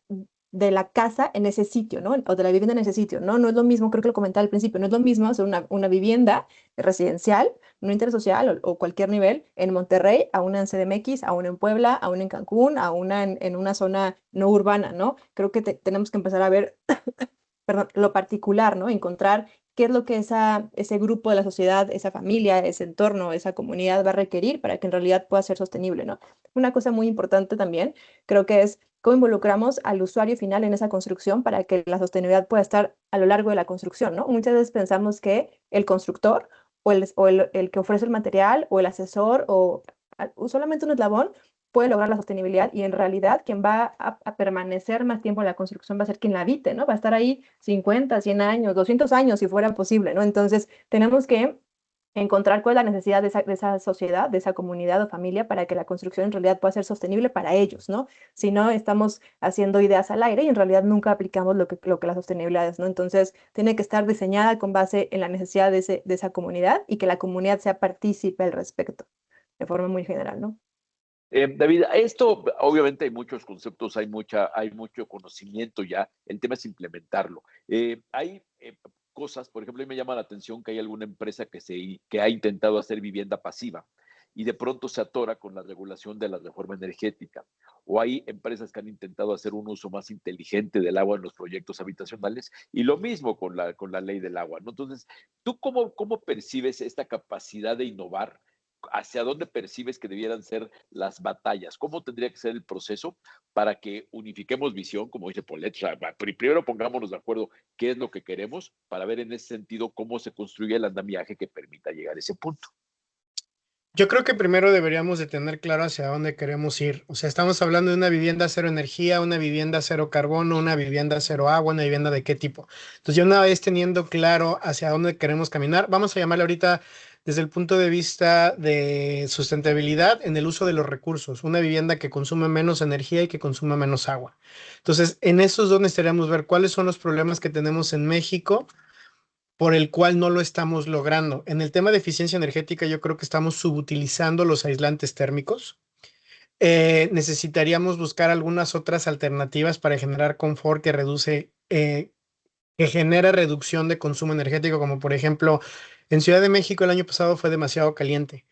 de la casa en ese sitio, ¿no? O de la vivienda en ese sitio, ¿no? No es lo mismo, creo que lo comentaba al principio, no es lo mismo hacer una vivienda residencial, un intersocial o cualquier nivel en Monterrey, a una en CDMX, a una en Puebla, a una en Cancún, a una en una zona no urbana, ¿no? Creo que tenemos que empezar a ver, perdón, lo particular, ¿no? Encontrar qué es lo que ese grupo de la sociedad, esa familia, ese entorno, esa comunidad va a requerir para que en realidad pueda ser sostenible, ¿no? Una cosa muy importante también, creo que es cómo involucramos al usuario final en esa construcción para que la sostenibilidad pueda estar a lo largo de la construcción, ¿no? Muchas veces pensamos que el constructor o el que ofrece el material o el asesor o solamente un eslabón puede lograr la sostenibilidad y en realidad quien va a permanecer más tiempo en la construcción va a ser quien la habite, ¿no? Va a estar ahí 50, 100 años, 200 años si fuera posible, ¿no? Entonces tenemos que encontrar cuál es la necesidad de esa sociedad, de esa comunidad o familia para que la construcción en realidad pueda ser sostenible para ellos, ¿no? Si no, estamos haciendo ideas al aire y en realidad nunca aplicamos lo que la sostenibilidad es, ¿no? Entonces, tiene que estar diseñada con base en la necesidad de esa comunidad y que la comunidad sea partícipe al respecto, de forma muy general, ¿no? David, esto obviamente hay muchos conceptos, hay mucho conocimiento ya, el tema es implementarlo. Hay cosas, por ejemplo, a mí me llama la atención que hay alguna empresa que ha intentado hacer vivienda pasiva y de pronto se atora con la regulación de la reforma energética. O hay empresas que han intentado hacer un uso más inteligente del agua en los proyectos habitacionales y lo mismo con la ley del agua, ¿no? Entonces, ¿tú cómo percibes esta capacidad de innovar? ¿Hacia dónde percibes que debieran ser las batallas? ¿Cómo tendría que ser el proceso para que unifiquemos visión, como dice Paulette? O sea, primero pongámonos de acuerdo qué es lo que queremos para ver en ese sentido cómo se construye el andamiaje que permita llegar a ese punto. Yo creo que primero deberíamos de tener claro hacia dónde queremos ir. O sea, estamos hablando de una vivienda cero energía, una vivienda cero carbono, una vivienda cero agua, una vivienda de qué tipo. Entonces, ya una vez teniendo claro hacia dónde queremos caminar, vamos a llamarle ahorita desde el punto de vista de sustentabilidad en el uso de los recursos. Una vivienda que consume menos energía y que consume menos agua. Entonces, en esos dos necesitaríamos ver cuáles son los problemas que tenemos en México por el cual no lo estamos logrando. En el tema de eficiencia energética, yo creo que estamos subutilizando los aislantes térmicos. Necesitaríamos buscar algunas otras alternativas para generar confort que genera reducción de consumo energético, como por ejemplo, en Ciudad de México el año pasado fue demasiado caliente.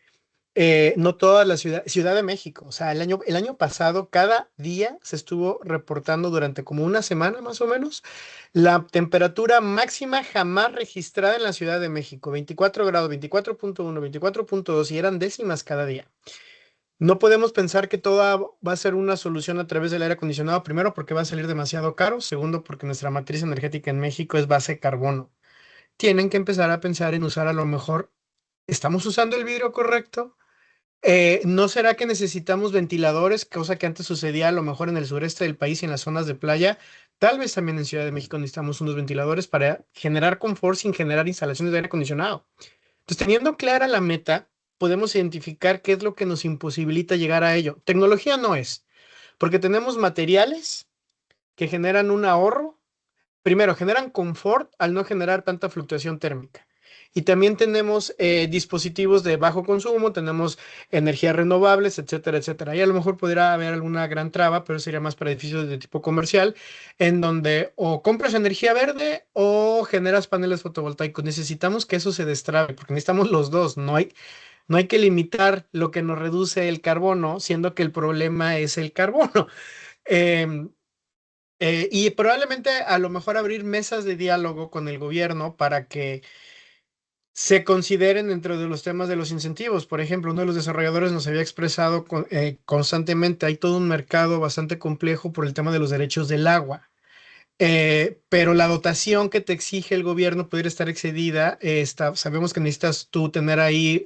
No toda la Ciudad de México, o sea, el año pasado, cada día se estuvo reportando durante como una semana más o menos la temperatura máxima jamás registrada en la Ciudad de México, 24 grados, 24.1, 24.2 y eran décimas cada día. No podemos pensar que todo va a ser una solución a través del aire acondicionado, primero porque va a salir demasiado caro, segundo porque nuestra matriz energética en México es base carbono. Tienen que empezar a pensar en usar a lo mejor, ¿estamos usando el vidrio correcto? ¿No será que necesitamos ventiladores, cosa que antes sucedía a lo mejor en el sureste del país y en las zonas de playa? Tal vez también en Ciudad de México necesitamos unos ventiladores para generar confort sin generar instalaciones de aire acondicionado. Entonces, teniendo clara la meta, podemos identificar qué es lo que nos imposibilita llegar a ello. Tecnología no es, porque tenemos materiales que generan un ahorro. Primero, generan confort al no generar tanta fluctuación térmica. Y también tenemos dispositivos de bajo consumo, tenemos energías renovables, etcétera, etcétera. Y a lo mejor podría haber alguna gran traba, pero sería más para edificios de tipo comercial, en donde o compras energía verde o generas paneles fotovoltaicos. Necesitamos que eso se destrabe, porque necesitamos los dos. No hay que limitar lo que nos reduce el carbono, siendo que el problema es el carbono. Em, y probablemente a lo mejor abrir mesas de diálogo con el gobierno para que se consideren dentro de los temas de los incentivos. Por ejemplo, uno de los desarrolladores nos había expresado constantemente, hay todo un mercado bastante complejo por el tema de los derechos del agua. Pero la dotación que te exige el gobierno pudiera estar excedida. Sabemos que necesitas tú tener ahí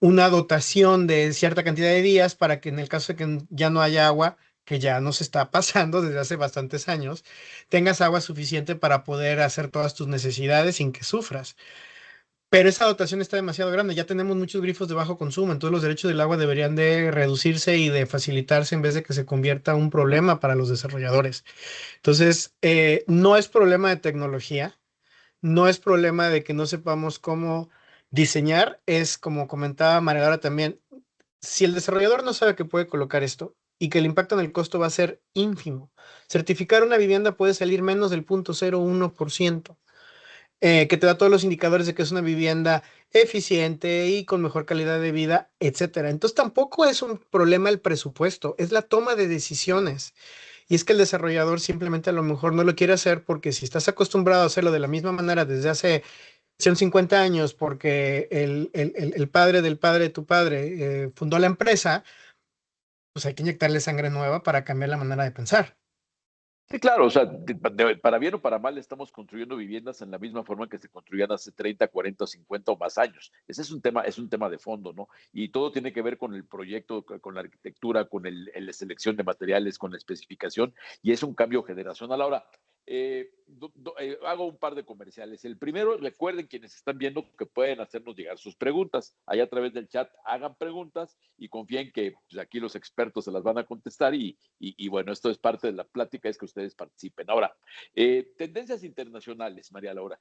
una dotación de cierta cantidad de días para que en el caso de que ya no haya agua, que ya nos está pasando desde hace bastantes años, tengas agua suficiente para poder hacer todas tus necesidades sin que sufras. Pero esa dotación está demasiado grande, ya tenemos muchos grifos de bajo consumo, entonces los derechos del agua deberían de reducirse y de facilitarse en vez de que se convierta en un problema para los desarrolladores. Entonces, no es problema de tecnología, no es problema de que no sepamos cómo diseñar, es como comentaba María Laura también, si el desarrollador no sabe que puede colocar esto y que el impacto en el costo va a ser ínfimo, certificar una vivienda puede salir menos del 0.01%, que te da todos los indicadores de que es una vivienda eficiente y con mejor calidad de vida, etcétera. Entonces tampoco es un problema el presupuesto, es la toma de decisiones. Y es que el desarrollador simplemente a lo mejor no lo quiere hacer porque si estás acostumbrado a hacerlo de la misma manera desde hace 150 años, porque el padre del padre de tu padre fundó la empresa, pues hay que inyectarle sangre nueva para cambiar la manera de pensar. Sí, claro, o sea, para bien o para mal estamos construyendo viviendas en la misma forma que se construían hace 30, 40, 50 o más años. Ese es un tema de fondo, ¿no? Y todo tiene que ver con el proyecto, con la arquitectura, con la selección de materiales, con la especificación, y es un cambio generacional. Ahora, hago un par de comerciales. El primero, recuerden quienes están viendo que pueden hacernos llegar sus preguntas. Allá a través del chat hagan preguntas y confíen que pues, aquí los expertos se las van a contestar y bueno, esto es parte de la plática, es que ustedes participen. Ahora, tendencias internacionales, María Laura.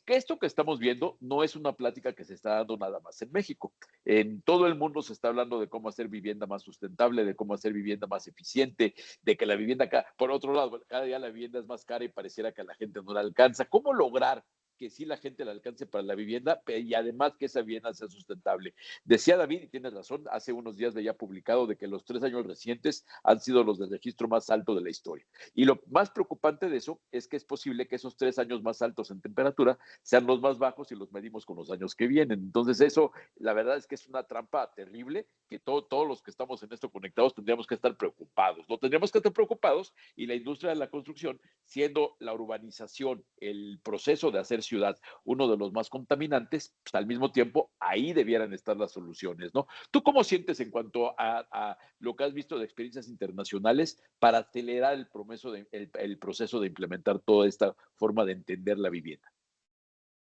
Que esto que estamos viendo no es una plática que se está dando nada más en México. En todo el mundo se está hablando de cómo hacer vivienda más sustentable, de cómo hacer vivienda más eficiente, de que la vivienda acá, por otro lado, cada día la vivienda es más cara y pareciera que a la gente no la alcanza. ¿Cómo lograr que sí la gente la alcance para la vivienda y además que esa vivienda sea sustentable? Decía David, y tienes razón, hace unos días veía publicado de que los 3 años recientes han sido los del registro más alto de la historia. Y lo más preocupante de eso es que es posible que esos 3 años más altos en temperatura sean los más bajos si los medimos con los años que vienen. Entonces eso, la verdad es que es una trampa terrible que todos los que estamos en esto conectados tendríamos que estar preocupados. No tendríamos que estar preocupados y la industria de la construcción, siendo la urbanización, el proceso de hacer ciudad, uno de los más contaminantes, pues al mismo tiempo ahí debieran estar las soluciones, ¿no? ¿Tú cómo sientes en cuanto a lo que has visto de experiencias internacionales para acelerar el proceso de implementar toda esta forma de entender la vivienda?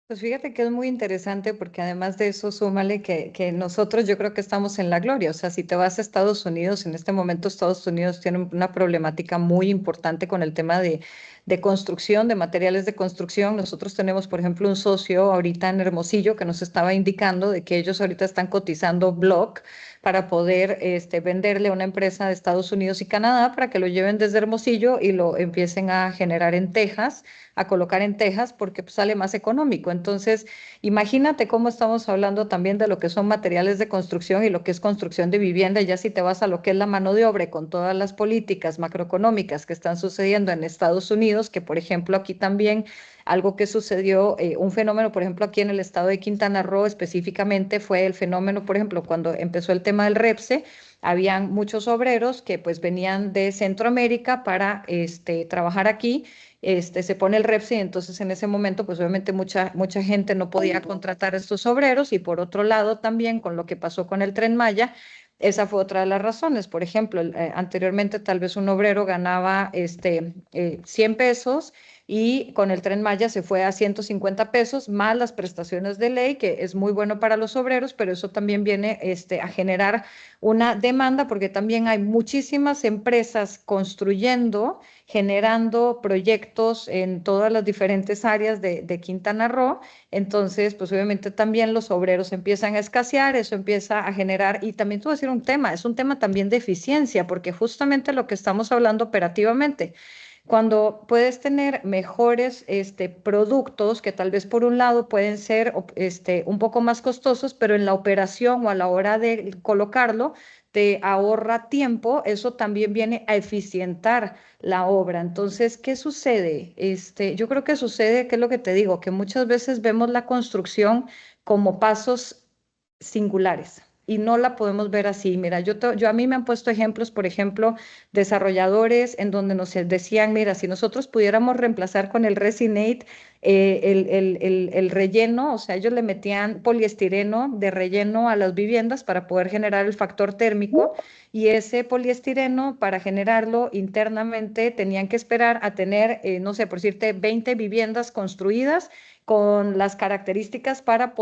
Pues fíjate que es muy interesante porque además de eso, súmale que nosotros yo creo que estamos en la gloria. O sea, si te vas a Estados Unidos, en este momento Estados Unidos tiene una problemática muy importante con el tema de construcción, de materiales de construcción. Nosotros tenemos, por ejemplo, un socio ahorita en Hermosillo que nos estaba indicando de que ellos ahorita están cotizando block para poder venderle a una empresa de Estados Unidos y Canadá para que lo lleven desde Hermosillo y lo empiecen a generar en Texas, a colocar en Texas porque pues, sale más económico. Entonces, imagínate cómo estamos hablando también de lo que son materiales de construcción y lo que es construcción de vivienda. Ya si te vas a lo que es la mano de obra con todas las políticas macroeconómicas que están sucediendo en Estados Unidos, que por ejemplo aquí también algo que sucedió, un fenómeno, por ejemplo, aquí en el estado de Quintana Roo específicamente fue el fenómeno, por ejemplo, cuando empezó el tema del REPSE, habían muchos obreros que pues venían de Centroamérica para trabajar aquí. Se pone el REPSE y entonces en ese momento pues obviamente mucha gente no podía contratar a estos obreros y por otro lado también con lo que pasó con el Tren Maya, Esa fue otra de las razones. Por ejemplo, anteriormente tal vez un obrero ganaba 100 pesos y con el Tren Maya se fue a 150 pesos, más las prestaciones de ley, que es muy bueno para los obreros, pero eso también viene a generar una demanda, porque también hay muchísimas empresas construyendo, generando proyectos en todas las diferentes áreas de Quintana Roo. Entonces, pues obviamente también los obreros empiezan a escasear, eso empieza a generar, y también te voy a decir un tema, es un tema también de eficiencia, porque justamente lo que estamos hablando operativamente, cuando puedes tener mejores productos que tal vez por un lado pueden ser un poco más costosos, pero en la operación o a la hora de colocarlo te ahorra tiempo, eso también viene a eficientar la obra. Entonces, ¿qué sucede? Yo creo que sucede, ¿qué es lo que te digo? Que muchas veces vemos la construcción como pasos singulares y no la podemos ver así. Mira, yo a mí me han puesto ejemplos, por ejemplo, desarrolladores en donde nos decían, mira, si nosotros pudiéramos reemplazar con el Resinate el relleno, o sea, ellos le metían poliestireno de relleno a las viviendas para poder generar el factor térmico, y ese poliestireno para generarlo internamente tenían que esperar a tener, no sé, por decirte, 20 viviendas construidas con las características para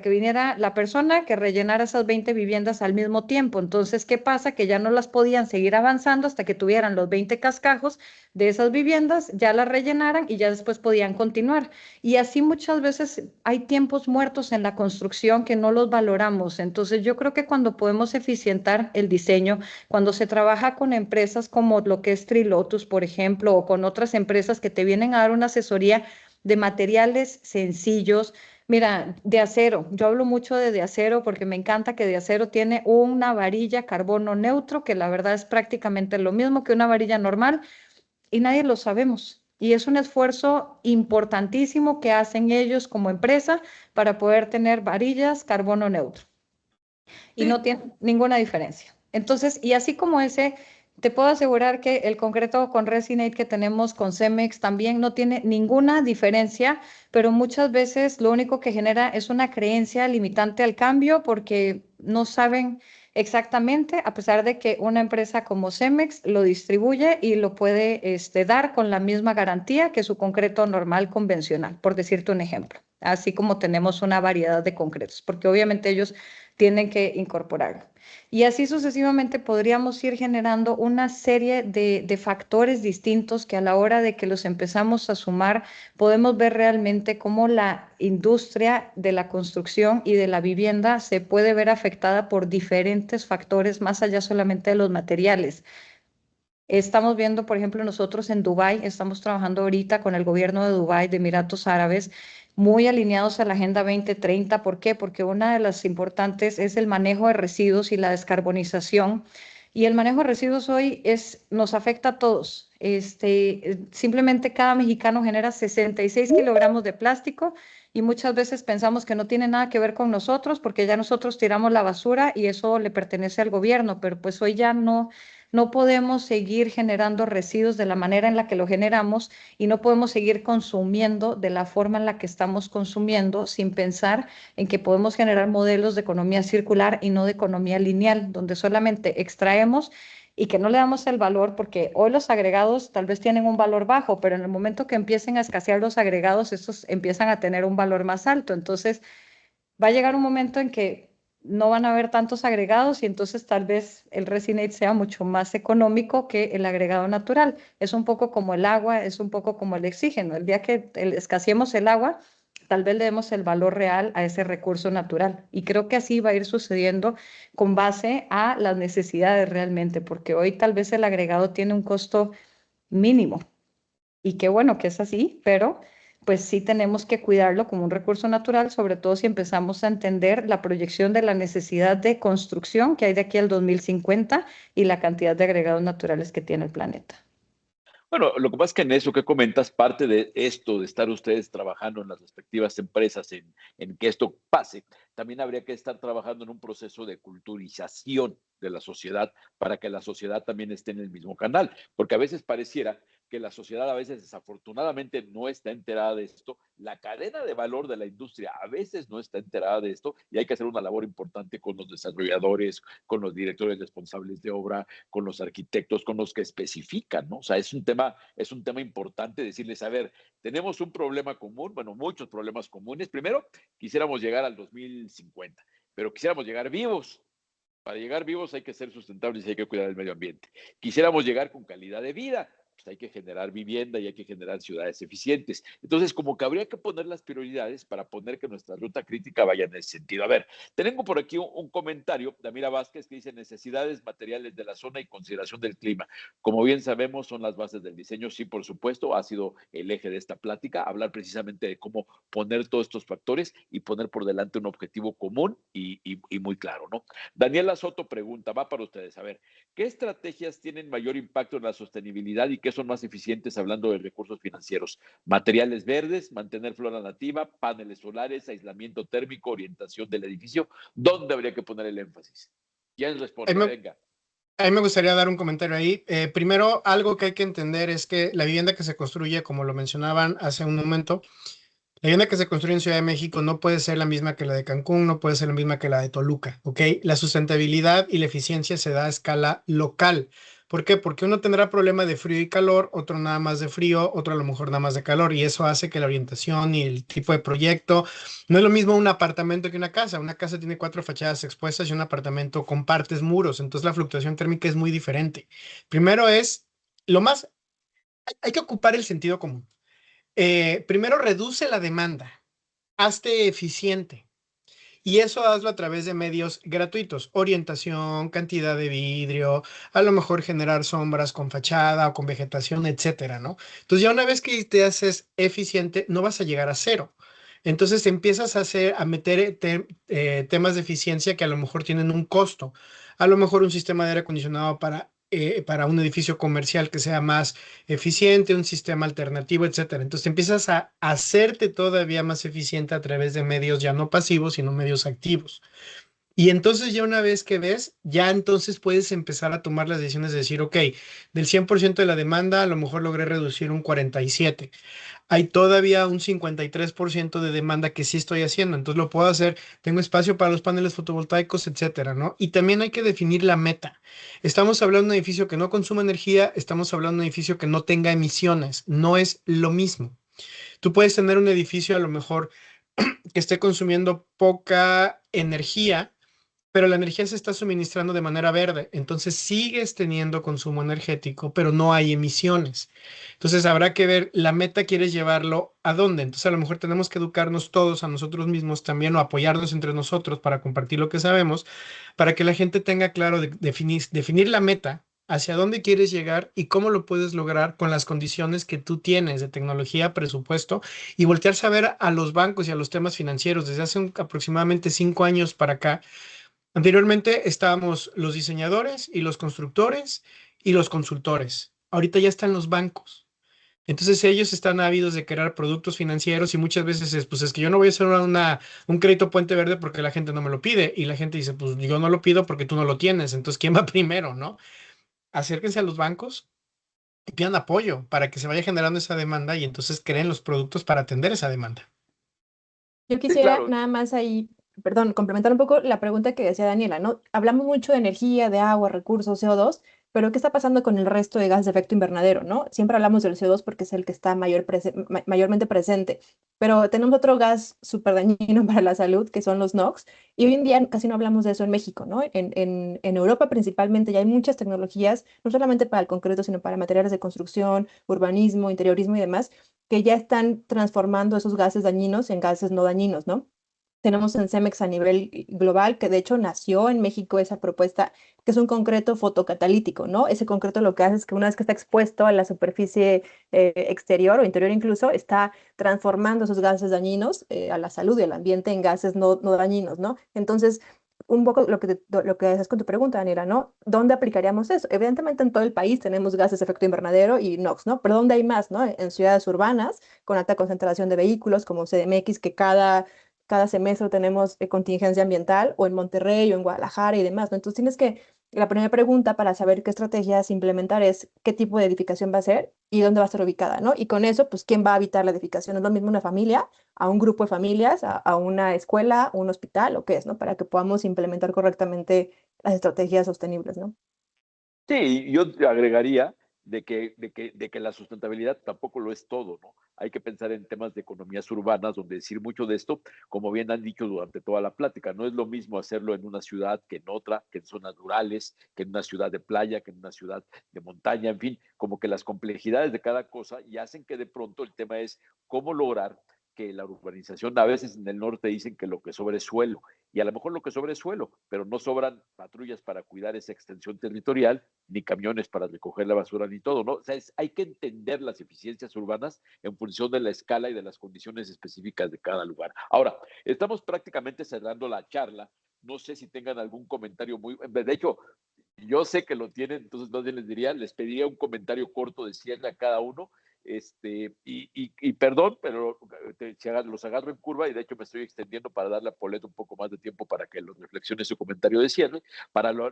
que viniera la persona que rellenara esas 20 viviendas al mismo tiempo. Entonces, ¿qué pasa? Que ya no las podían seguir avanzando hasta que tuvieran los 20 cascajos de esas viviendas, ya las rellenaran y ya después podían continuar. Y así muchas veces hay tiempos muertos en la construcción que no los valoramos. Entonces, yo creo que cuando podemos eficientar el diseño, cuando se trabaja con empresas como lo que es Trilotus, por ejemplo, o con otras empresas que te vienen a dar una asesoría de materiales sencillos. Mira, de acero, yo hablo mucho de acero porque me encanta que de acero tiene una varilla carbono neutro, que la verdad es prácticamente lo mismo que una varilla normal y nadie lo sabemos. Y es un esfuerzo importantísimo que hacen ellos como empresa para poder tener varillas carbono neutro. Y no tiene ninguna diferencia. Entonces, y así como ese, te puedo asegurar que el concreto con Resinate que tenemos con Cemex también no tiene ninguna diferencia, pero muchas veces lo único que genera es una creencia limitante al cambio porque no saben exactamente, a pesar de que una empresa como Cemex lo distribuye y lo puede dar con la misma garantía que su concreto normal convencional, por decirte un ejemplo. Así como tenemos una variedad de concretos, porque obviamente ellos tienen que incorporarlo. Y así sucesivamente podríamos ir generando una serie de factores distintos que a la hora de que los empezamos a sumar, podemos ver realmente cómo la industria de la construcción y de la vivienda se puede ver afectada por diferentes factores más allá solamente de los materiales. Estamos viendo, por ejemplo, nosotros en Dubái, estamos trabajando ahorita con el gobierno de Dubái, de Emiratos Árabes, muy alineados a la Agenda 2030. ¿Por qué? Porque una de las importantes es el manejo de residuos y la descarbonización. Y el manejo de residuos hoy nos afecta a todos. Simplemente cada mexicano genera 66 kilogramos de plástico y muchas veces pensamos que no tiene nada que ver con nosotros porque ya nosotros tiramos la basura y eso le pertenece al gobierno, pero pues hoy ya no podemos seguir generando residuos de la manera en la que lo generamos y no podemos seguir consumiendo de la forma en la que estamos consumiendo sin pensar en que podemos generar modelos de economía circular y no de economía lineal, donde solamente extraemos y que no le damos el valor, porque hoy los agregados tal vez tienen un valor bajo, pero en el momento que empiecen a escasear los agregados, estos empiezan a tener un valor más alto. Entonces, va a llegar un momento en que no van a haber tantos agregados y entonces tal vez el Resinate sea mucho más económico que el agregado natural. Es un poco como el agua, es un poco como el oxígeno. El día que escaseemos el agua, tal vez le demos el valor real a ese recurso natural. Y creo que así va a ir sucediendo con base a las necesidades realmente, porque hoy tal vez el agregado tiene un costo mínimo. Y qué bueno que es así, pero pues sí tenemos que cuidarlo como un recurso natural, sobre todo si empezamos a entender la proyección de la necesidad de construcción que hay de aquí al 2050 y la cantidad de agregados naturales que tiene el planeta. Bueno, lo que pasa es que en eso que comentas, parte de esto, de estar ustedes trabajando en las respectivas empresas en que esto pase, también habría que estar trabajando en un proceso de culturización de la sociedad para que la sociedad también esté en el mismo canal, porque a veces pareciera que la sociedad a veces desafortunadamente no está enterada de esto, la cadena de valor de la industria a veces no está enterada de esto y hay que hacer una labor importante con los desarrolladores, con los directores responsables de obra, con los arquitectos, con los que especifican, ¿no? O sea, es un tema importante decirles, a ver, tenemos un problema común, bueno, muchos problemas comunes. Primero, quisiéramos llegar al 2050, pero quisiéramos llegar vivos. Para llegar vivos hay que ser sustentables y hay que cuidar el medio ambiente. Quisiéramos llegar con calidad de vida, pues hay que generar vivienda y hay que generar ciudades eficientes. Entonces, como que habría que poner las prioridades para poner que nuestra ruta crítica vaya en ese sentido. A ver, tengo por aquí un comentario de Amira Vázquez que dice necesidades materiales de la zona y consideración del clima. Como bien sabemos, son las bases del diseño. Sí, por supuesto, ha sido el eje de esta plática, hablar precisamente de cómo poner todos estos factores y poner por delante un objetivo común y muy claro, ¿no? Daniela Soto pregunta, va para ustedes, a ver, ¿qué estrategias tienen mayor impacto en la sostenibilidad y qué son más eficientes hablando de recursos financieros? Materiales verdes, mantener flora nativa, paneles solares, aislamiento térmico, orientación del edificio. ¿Dónde habría que poner el énfasis? ¿Quién responde? Venga. A mí me gustaría dar un comentario ahí. Primero, algo que hay que entender es que la vivienda que se construye, como lo mencionaban hace un momento, la vivienda que se construye en Ciudad de México no puede ser la misma que la de Cancún, no puede ser la misma que la de Toluca, ¿ok? La sustentabilidad y la eficiencia se da a escala local. ¿Por qué? Porque uno tendrá problema de frío y calor, otro nada más de frío, otro a lo mejor nada más de calor, y eso hace que la orientación y el tipo de proyecto no es lo mismo un apartamento que una casa. Una casa tiene 4 fachadas expuestas y un apartamento compartes muros, entonces la fluctuación térmica es muy diferente. Primero es, lo más, hay que ocupar el sentido común. Primero reduce la demanda, hazte eficiente. Y eso hazlo a través de medios gratuitos, orientación, cantidad de vidrio, a lo mejor generar sombras con fachada o con vegetación, etcétera, ¿no? Entonces ya una vez que te haces eficiente, no vas a llegar a cero. Entonces empiezas a meter temas de eficiencia que a lo mejor tienen un costo. A lo mejor un sistema de aire acondicionado para un edificio comercial que sea más eficiente, un sistema alternativo, etcétera. Entonces empiezas a hacerte todavía más eficiente a través de medios ya no pasivos, sino medios activos. Y entonces ya una vez que ves, ya entonces puedes empezar a tomar las decisiones de decir, ok, del 100% de la demanda, a lo mejor logré reducir un 47%. Hay todavía un 53% de demanda que sí estoy haciendo, entonces lo puedo hacer, tengo espacio para los paneles fotovoltaicos, etcétera, ¿no? Y también hay que definir la meta. Estamos hablando de un edificio que no consuma energía, estamos hablando de un edificio que no tenga emisiones, no es lo mismo. Tú puedes tener un edificio a lo mejor que esté consumiendo poca energía, pero la energía se está suministrando de manera verde, entonces sigues teniendo consumo energético, pero no hay emisiones. Entonces habrá que ver, la meta quieres llevarlo a dónde. Entonces a lo mejor tenemos que educarnos todos a nosotros mismos también o apoyarnos entre nosotros para compartir lo que sabemos, para que la gente tenga claro definir la meta, hacia dónde quieres llegar y cómo lo puedes lograr con las condiciones que tú tienes de tecnología, presupuesto y voltearse a ver a los bancos y a los temas financieros. Desde hace aproximadamente 5 años para acá, anteriormente estábamos los diseñadores y los constructores y los consultores. Ahorita ya están los bancos. Entonces ellos están ávidos de crear productos financieros y muchas veces pues es que yo no voy a hacer un crédito puente verde porque la gente no me lo pide y la gente dice, pues yo no lo pido porque tú no lo tienes. Entonces, ¿quién va primero, no? Acérquense a los bancos y pidan apoyo para que se vaya generando esa demanda y entonces creen los productos para atender esa demanda. Yo Sí, quisiera claro. nada más ahí, perdón, complementar un poco la pregunta que decía Daniela, ¿no? Hablamos mucho de energía, de agua, recursos, CO2, pero ¿qué está pasando con el resto de gases de efecto invernadero, ¿no? Siempre hablamos del CO2 porque es el que está mayormente presente, pero tenemos otro gas súper dañino para la salud, que son los NOx, y hoy en día casi no hablamos de eso en México, ¿no? En Europa principalmente ya hay muchas tecnologías, no solamente para el concreto, sino para materiales de construcción, urbanismo, interiorismo y demás que ya están transformando esos gases dañinos en gases no dañinos, ¿no? Tenemos en Cemex a nivel global, que de hecho nació en México esa propuesta, que es un concreto fotocatalítico, ¿no? Ese concreto lo que hace es que una vez que está expuesto a la superficie exterior o interior incluso, está transformando esos gases dañinos a la salud y al ambiente en gases no dañinos, ¿no? Entonces, un poco lo que haces con tu pregunta, Daniela, ¿no? ¿Dónde aplicaríamos eso? Evidentemente en todo el país tenemos gases de efecto invernadero y NOx, ¿no? Pero ¿dónde hay más, ¿no? En ciudades urbanas con alta concentración de vehículos como CDMX, que cada semestre tenemos contingencia ambiental, o en Monterrey o en Guadalajara y demás, ¿no? Entonces tienes que la primera pregunta para saber qué estrategias implementar es qué tipo de edificación va a ser y dónde va a estar ubicada, ¿no? Y con eso, pues, ¿quién va a habitar la edificación? ¿Es lo mismo una familia, a un grupo de familias, a una escuela, un hospital o qué es, ¿no? Para que podamos implementar correctamente las estrategias sostenibles, ¿no? Sí, yo te agregaría de que la sustentabilidad tampoco lo es todo, ¿no? Hay que pensar en temas de economías urbanas, donde decir mucho de esto, como bien han dicho durante toda la plática, no es lo mismo hacerlo en una ciudad que en otra, que en zonas rurales, que en una ciudad de playa, que en una ciudad de montaña, en fin, como que las complejidades de cada cosa y hacen que de pronto el tema es cómo lograr que la urbanización, a veces en el norte dicen que lo que sobra es suelo, y a lo mejor lo que sobra es suelo, pero no sobran patrullas para cuidar esa extensión territorial, ni camiones para recoger la basura, ni todo, ¿no? O sea, hay que entender las eficiencias urbanas en función de la escala y de las condiciones específicas de cada lugar. Ahora, estamos prácticamente cerrando la charla. No sé si tengan algún comentario muy... De hecho, yo sé que lo tienen, entonces más bien les pediría un comentario corto de cierre a cada uno. Y perdón, pero los agarro en curva y de hecho me estoy extendiendo para darle a Paulette un poco más de tiempo para que los reflexione su comentario de cierre.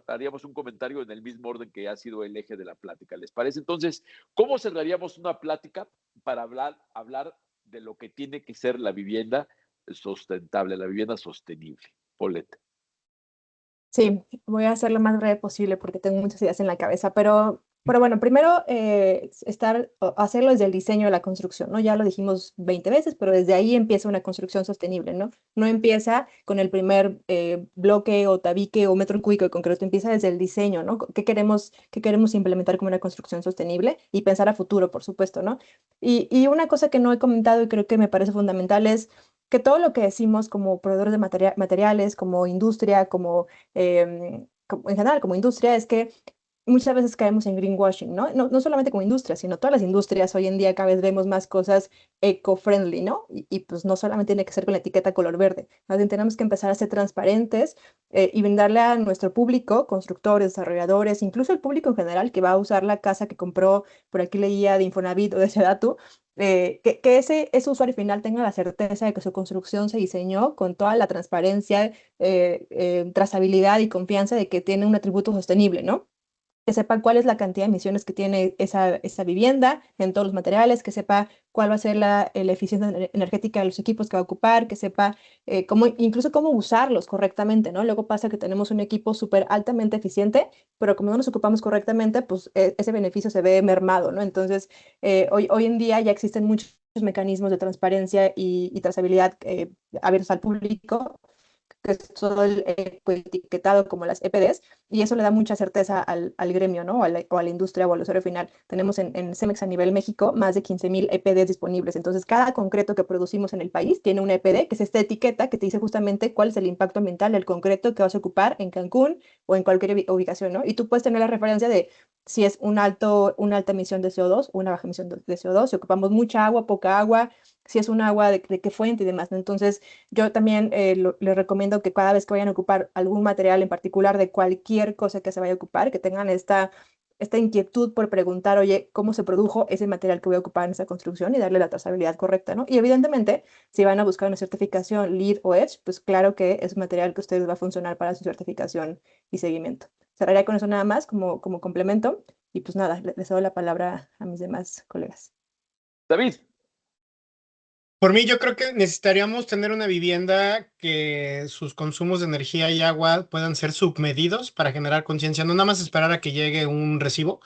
Haríamos un comentario en el mismo orden que ha sido el eje de la plática. ¿Les parece? Entonces, ¿cómo cerraríamos una plática para hablar de lo que tiene que ser la vivienda sustentable, la vivienda sostenible? Paulette. Sí, voy a hacer lo más breve posible porque tengo muchas ideas en la cabeza, pero bueno, primero hacerlo desde el diseño de la construcción, ¿no? Ya lo dijimos 20 veces, pero desde ahí empieza una construcción sostenible, ¿no? No empieza con el primer bloque o tabique o metro cúbico de concreto, empieza desde el diseño, ¿no? Qué queremos implementar como una construcción sostenible y pensar a futuro, por supuesto, ¿no? Y una cosa que no he comentado y creo que me parece fundamental es que todo lo que decimos como proveedores de materiales, como industria, en general como industria, es que muchas veces caemos en greenwashing, ¿no? No solamente como industria, sino todas las industrias hoy en día cada vez vemos más cosas eco-friendly, ¿no? Y pues no solamente tiene que ser con la etiqueta color verde, más bien tenemos que empezar a ser transparentes y brindarle a nuestro público, constructores, desarrolladores, incluso el público en general que va a usar la casa que compró, por aquí leía de Infonavit o de Sedatu, que ese usuario final tenga la certeza de que su construcción se diseñó con toda la transparencia, trazabilidad y confianza de que tiene un atributo sostenible, ¿no? Que sepa cuál es la cantidad de emisiones que tiene esa vivienda en todos los materiales, que sepa cuál va a ser la eficiencia energética de los equipos que va a ocupar, que sepa incluso cómo usarlos correctamente, ¿no? Luego pasa que tenemos un equipo súper altamente eficiente, pero como no nos ocupamos correctamente, pues ese beneficio se ve mermado, ¿no? Entonces, hoy en día ya existen muchos mecanismos de transparencia y trazabilidad abiertos al público, que es todo el etiquetado como las EPDs, y eso le da mucha certeza al gremio, ¿no? O a la industria o al usuario final. Tenemos en Cemex a nivel México más de 15,000 EPDs disponibles. Entonces, cada concreto que producimos en el país tiene una EPD, que es esta etiqueta que te dice justamente cuál es el impacto ambiental del concreto que vas a ocupar en Cancún o en cualquier ubicación, ¿no? Y tú puedes tener la referencia de si es una alta emisión de CO2 o una baja emisión de CO2, si ocupamos mucha agua, poca agua, si es un agua de qué fuente y demás, ¿no? Entonces, yo también les recomiendo que cada vez que vayan a ocupar algún material en particular de cualquier cosa que se vaya a ocupar, que tengan esta inquietud por preguntar, oye, ¿cómo se produjo ese material que voy a ocupar en esa construcción? Y darle la trazabilidad correcta, ¿no? Y evidentemente, si van a buscar una certificación LEED o EDGE, pues claro que es un material que a ustedes va a funcionar para su certificación y seguimiento. Cerraría con eso nada más como complemento y pues nada, les doy la palabra a mis demás colegas. David. Por mí, yo creo que necesitaríamos tener una vivienda que sus consumos de energía y agua puedan ser submedidos para generar conciencia, no nada más esperar a que llegue un recibo,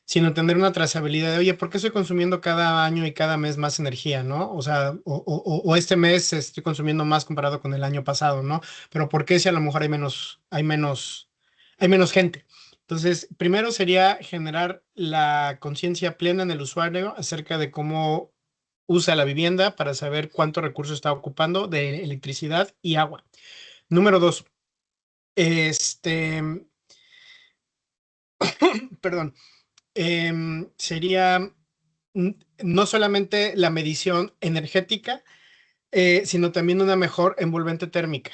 sino tener una trazabilidad de, oye, ¿por qué estoy consumiendo cada año y cada mes más energía, no? O sea, o este mes estoy consumiendo más comparado con el año pasado, ¿no? Pero ¿por qué si a lo mejor hay menos gente? Entonces, primero sería generar la conciencia plena en el usuario acerca de cómo usa la vivienda para saber cuánto recurso está ocupando de electricidad y agua. Número 2, perdón, sería no solamente la medición energética, sino también una mejor envolvente térmica.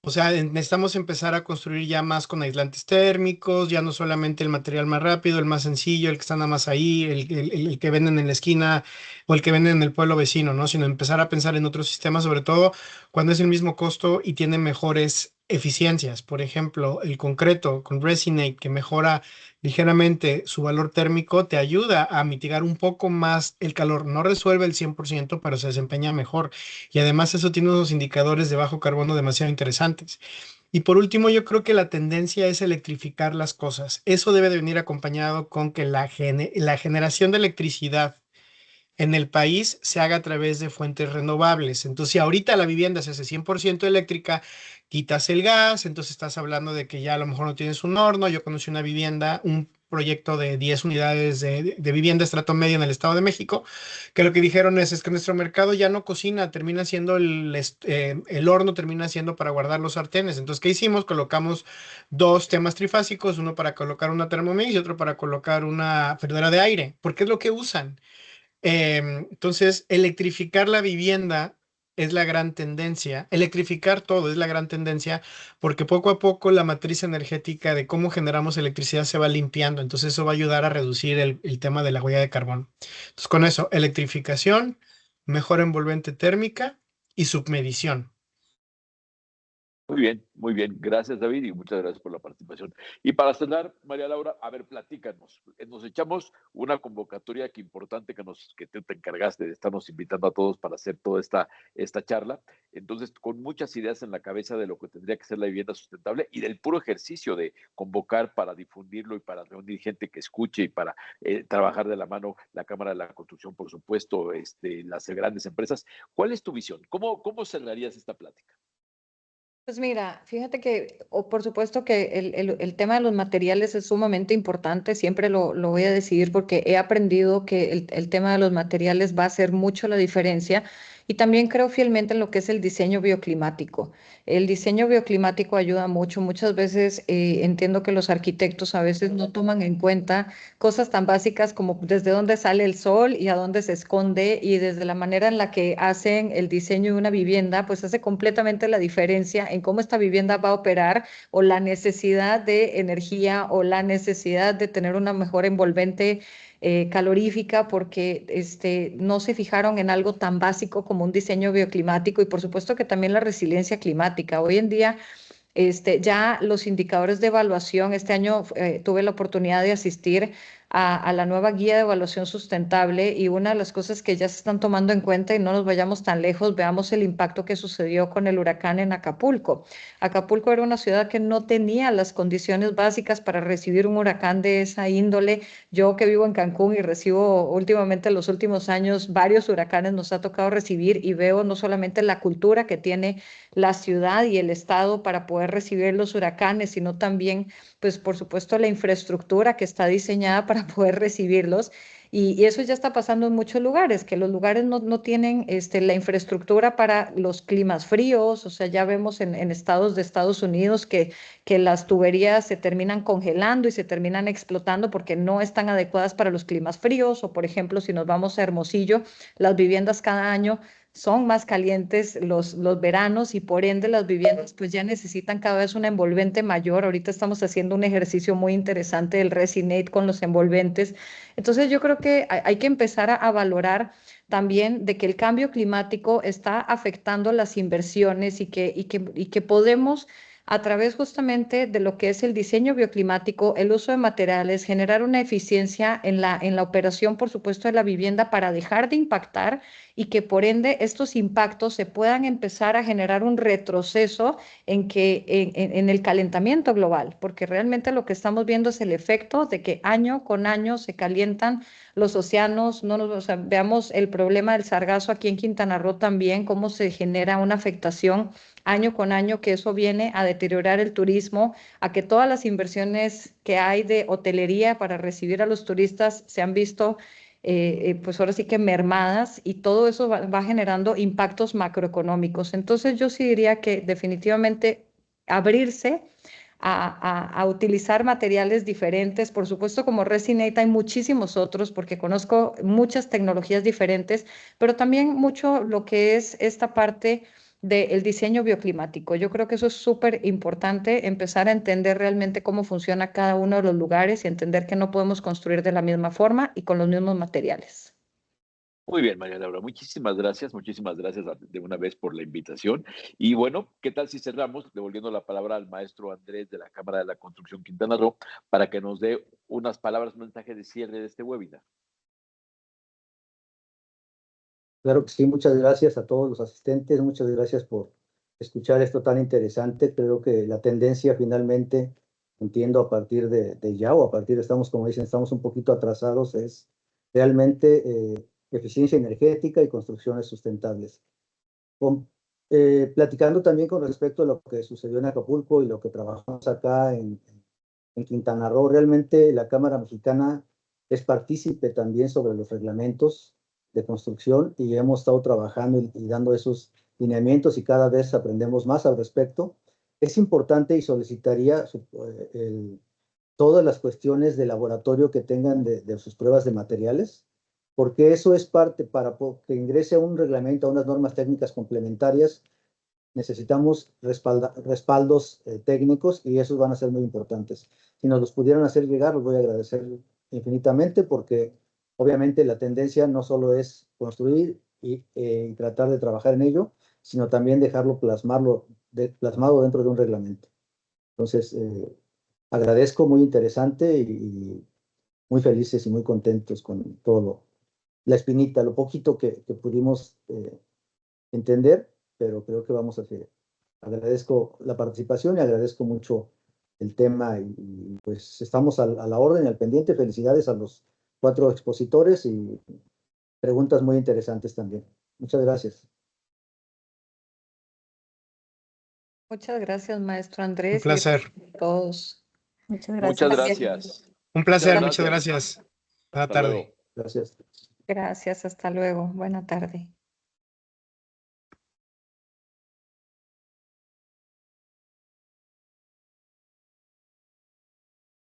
O sea, necesitamos empezar a construir ya más con aislantes térmicos, ya no solamente el material más rápido, el más sencillo, el que está nada más ahí, el que venden en la esquina o el que venden en el pueblo vecino, ¿no? Sino empezar a pensar en otros sistemas, sobre todo cuando es el mismo costo y tiene mejores eficiencias. Por ejemplo, el concreto con Resinate, que mejora ligeramente su valor térmico, te ayuda a mitigar un poco más el calor. No resuelve el 100%, pero se desempeña mejor. Y además eso tiene unos indicadores de bajo carbono demasiado interesantes. Y por último, yo creo que la tendencia es electrificar las cosas. Eso debe de venir acompañado con que la generación de electricidad en el país se haga a través de fuentes renovables. Entonces, si ahorita la vivienda se hace 100% eléctrica, quitas el gas, entonces estás hablando de que ya a lo mejor no tienes un horno. Yo conocí una vivienda, un proyecto de 10 unidades de vivienda estrato medio en el Estado de México, que lo que dijeron es que nuestro mercado ya no cocina, termina siendo el horno, termina siendo para guardar los sartenes. Entonces, ¿qué hicimos? Colocamos dos temas trifásicos, uno para colocar una Thermomix y otro para colocar una freidora de aire, porque es lo que usan. Entonces, electrificar la vivienda es la gran tendencia, electrificar todo es la gran tendencia, porque poco a poco la matriz energética de cómo generamos electricidad se va limpiando, entonces eso va a ayudar a reducir el tema de la huella de carbono. Entonces, con eso, electrificación, mejor envolvente térmica y submedición. Muy bien. Gracias, David, y muchas gracias por la participación. Y para cerrar, María Laura, a ver, platícanos. Nos echamos una convocatoria que importante que tú te encargaste de estarnos invitando a todos para hacer toda esta charla. Entonces, con muchas ideas en la cabeza de lo que tendría que ser la vivienda sustentable y del puro ejercicio de convocar para difundirlo y para reunir gente que escuche y para trabajar de la mano la Cámara de la Construcción, por supuesto, las grandes empresas. ¿Cuál es tu visión? ¿Cómo cerrarías esta plática? Pues mira, fíjate que, o por supuesto que el tema de los materiales es sumamente importante, siempre lo voy a decir porque he aprendido que el tema de los materiales va a hacer mucho la diferencia y también creo fielmente en lo que es el diseño bioclimático. El diseño bioclimático ayuda mucho, muchas veces entiendo que los arquitectos a veces no toman en cuenta cosas tan básicas como desde dónde sale el sol y a dónde se esconde y desde la manera en la que hacen el diseño de una vivienda, pues hace completamente la diferencia en cómo esta vivienda va a operar o la necesidad de energía o la necesidad de tener una mejor envolvente calorífica porque no se fijaron en algo tan básico como un diseño bioclimático y por supuesto que también la resiliencia climática. Hoy en día ya los indicadores de evaluación, este año tuve la oportunidad de asistir a la nueva guía de evaluación sustentable y una de las cosas que ya se están tomando en cuenta y no nos vayamos tan lejos, veamos el impacto que sucedió con el huracán en Acapulco. Acapulco era una ciudad que no tenía las condiciones básicas para recibir un huracán de esa índole. Yo que vivo en Cancún y recibo últimamente en los últimos años varios huracanes, nos ha tocado recibir y veo no solamente la cultura que tiene la ciudad y el estado para poder recibir los huracanes, sino también, pues por supuesto, la infraestructura que está diseñada para poder recibirlos. Y eso ya está pasando en muchos lugares, que los lugares no tienen la infraestructura para los climas fríos, o sea, ya vemos en estados de Estados Unidos que las tuberías se terminan congelando y se terminan explotando porque no están adecuadas para los climas fríos, o por ejemplo, si nos vamos a Hermosillo, las viviendas cada año son más calientes los veranos y por ende las viviendas pues ya necesitan cada vez un envolvente mayor. Ahorita estamos haciendo un ejercicio muy interesante del Resinate con los envolventes. Entonces yo creo que hay que empezar a valorar también de que el cambio climático está afectando las inversiones y que podemos a través justamente de lo que es el diseño bioclimático, el uso de materiales, generar una eficiencia en la operación, por supuesto, de la vivienda para dejar de impactar y que por ende estos impactos se puedan empezar a generar un retroceso en el calentamiento global, porque realmente lo que estamos viendo es el efecto de que año con año se calientan los océanos. O sea, veamos el problema del sargazo aquí en Quintana Roo también, cómo se genera una afectación año con año, que eso viene a deteriorar el turismo, a que todas las inversiones que hay de hotelería para recibir a los turistas se han visto pues ahora sí que mermadas y todo eso va generando impactos macroeconómicos. Entonces yo sí diría que definitivamente abrirse a utilizar materiales diferentes, por supuesto como Resinate hay muchísimos otros porque conozco muchas tecnologías diferentes, pero también mucho lo que es esta parte del diseño bioclimático. Yo creo que eso es súper importante, empezar a entender realmente cómo funciona cada uno de los lugares y entender que no podemos construir de la misma forma y con los mismos materiales. Muy bien, María Laura, muchísimas gracias de una vez por la invitación. Y bueno, ¿qué tal si cerramos devolviendo la palabra al maestro Andrés de la Cámara de la Construcción Quintana Roo para que nos dé unas palabras, un mensaje de cierre de este webinar? Claro que sí, muchas gracias a todos los asistentes, muchas gracias por escuchar esto tan interesante. Creo que la tendencia finalmente, entiendo a partir de ya o a partir de, estamos, como dicen, estamos un poquito atrasados, es realmente eficiencia energética y construcciones sustentables. Platicando también con respecto a lo que sucedió en Acapulco y lo que trabajamos acá en Quintana Roo, realmente la Cámara Mexicana es partícipe también sobre los reglamentos de construcción y hemos estado trabajando y dando esos lineamientos y cada vez aprendemos más al respecto. Es importante y solicitaría todas las cuestiones de laboratorio que tengan de sus pruebas de materiales, porque eso es parte para que ingrese a un reglamento, a unas normas técnicas complementarias. Necesitamos respaldos técnicos y esos van a ser muy importantes. Si nos los pudieran hacer llegar, los voy a agradecer infinitamente porque obviamente la tendencia no solo es construir y tratar de trabajar en ello, sino también dejarlo plasmado dentro de un reglamento. Entonces, agradezco, muy interesante y muy felices y muy contentos con todo la espinita, lo poquito que pudimos entender, pero creo que vamos a hacer. Agradezco la participación y agradezco mucho el tema y pues estamos a la orden, al pendiente. Felicidades a los 4 expositores y preguntas muy interesantes también. Muchas gracias. Muchas gracias, maestro Un Andrés, y placer. a todos. Muchas Muchas gracias. gracias. Un placer, Muchas muchas gracias. gracias. Buena Hasta tarde. luego. Gracias. Gracias, hasta luego. Buena tarde.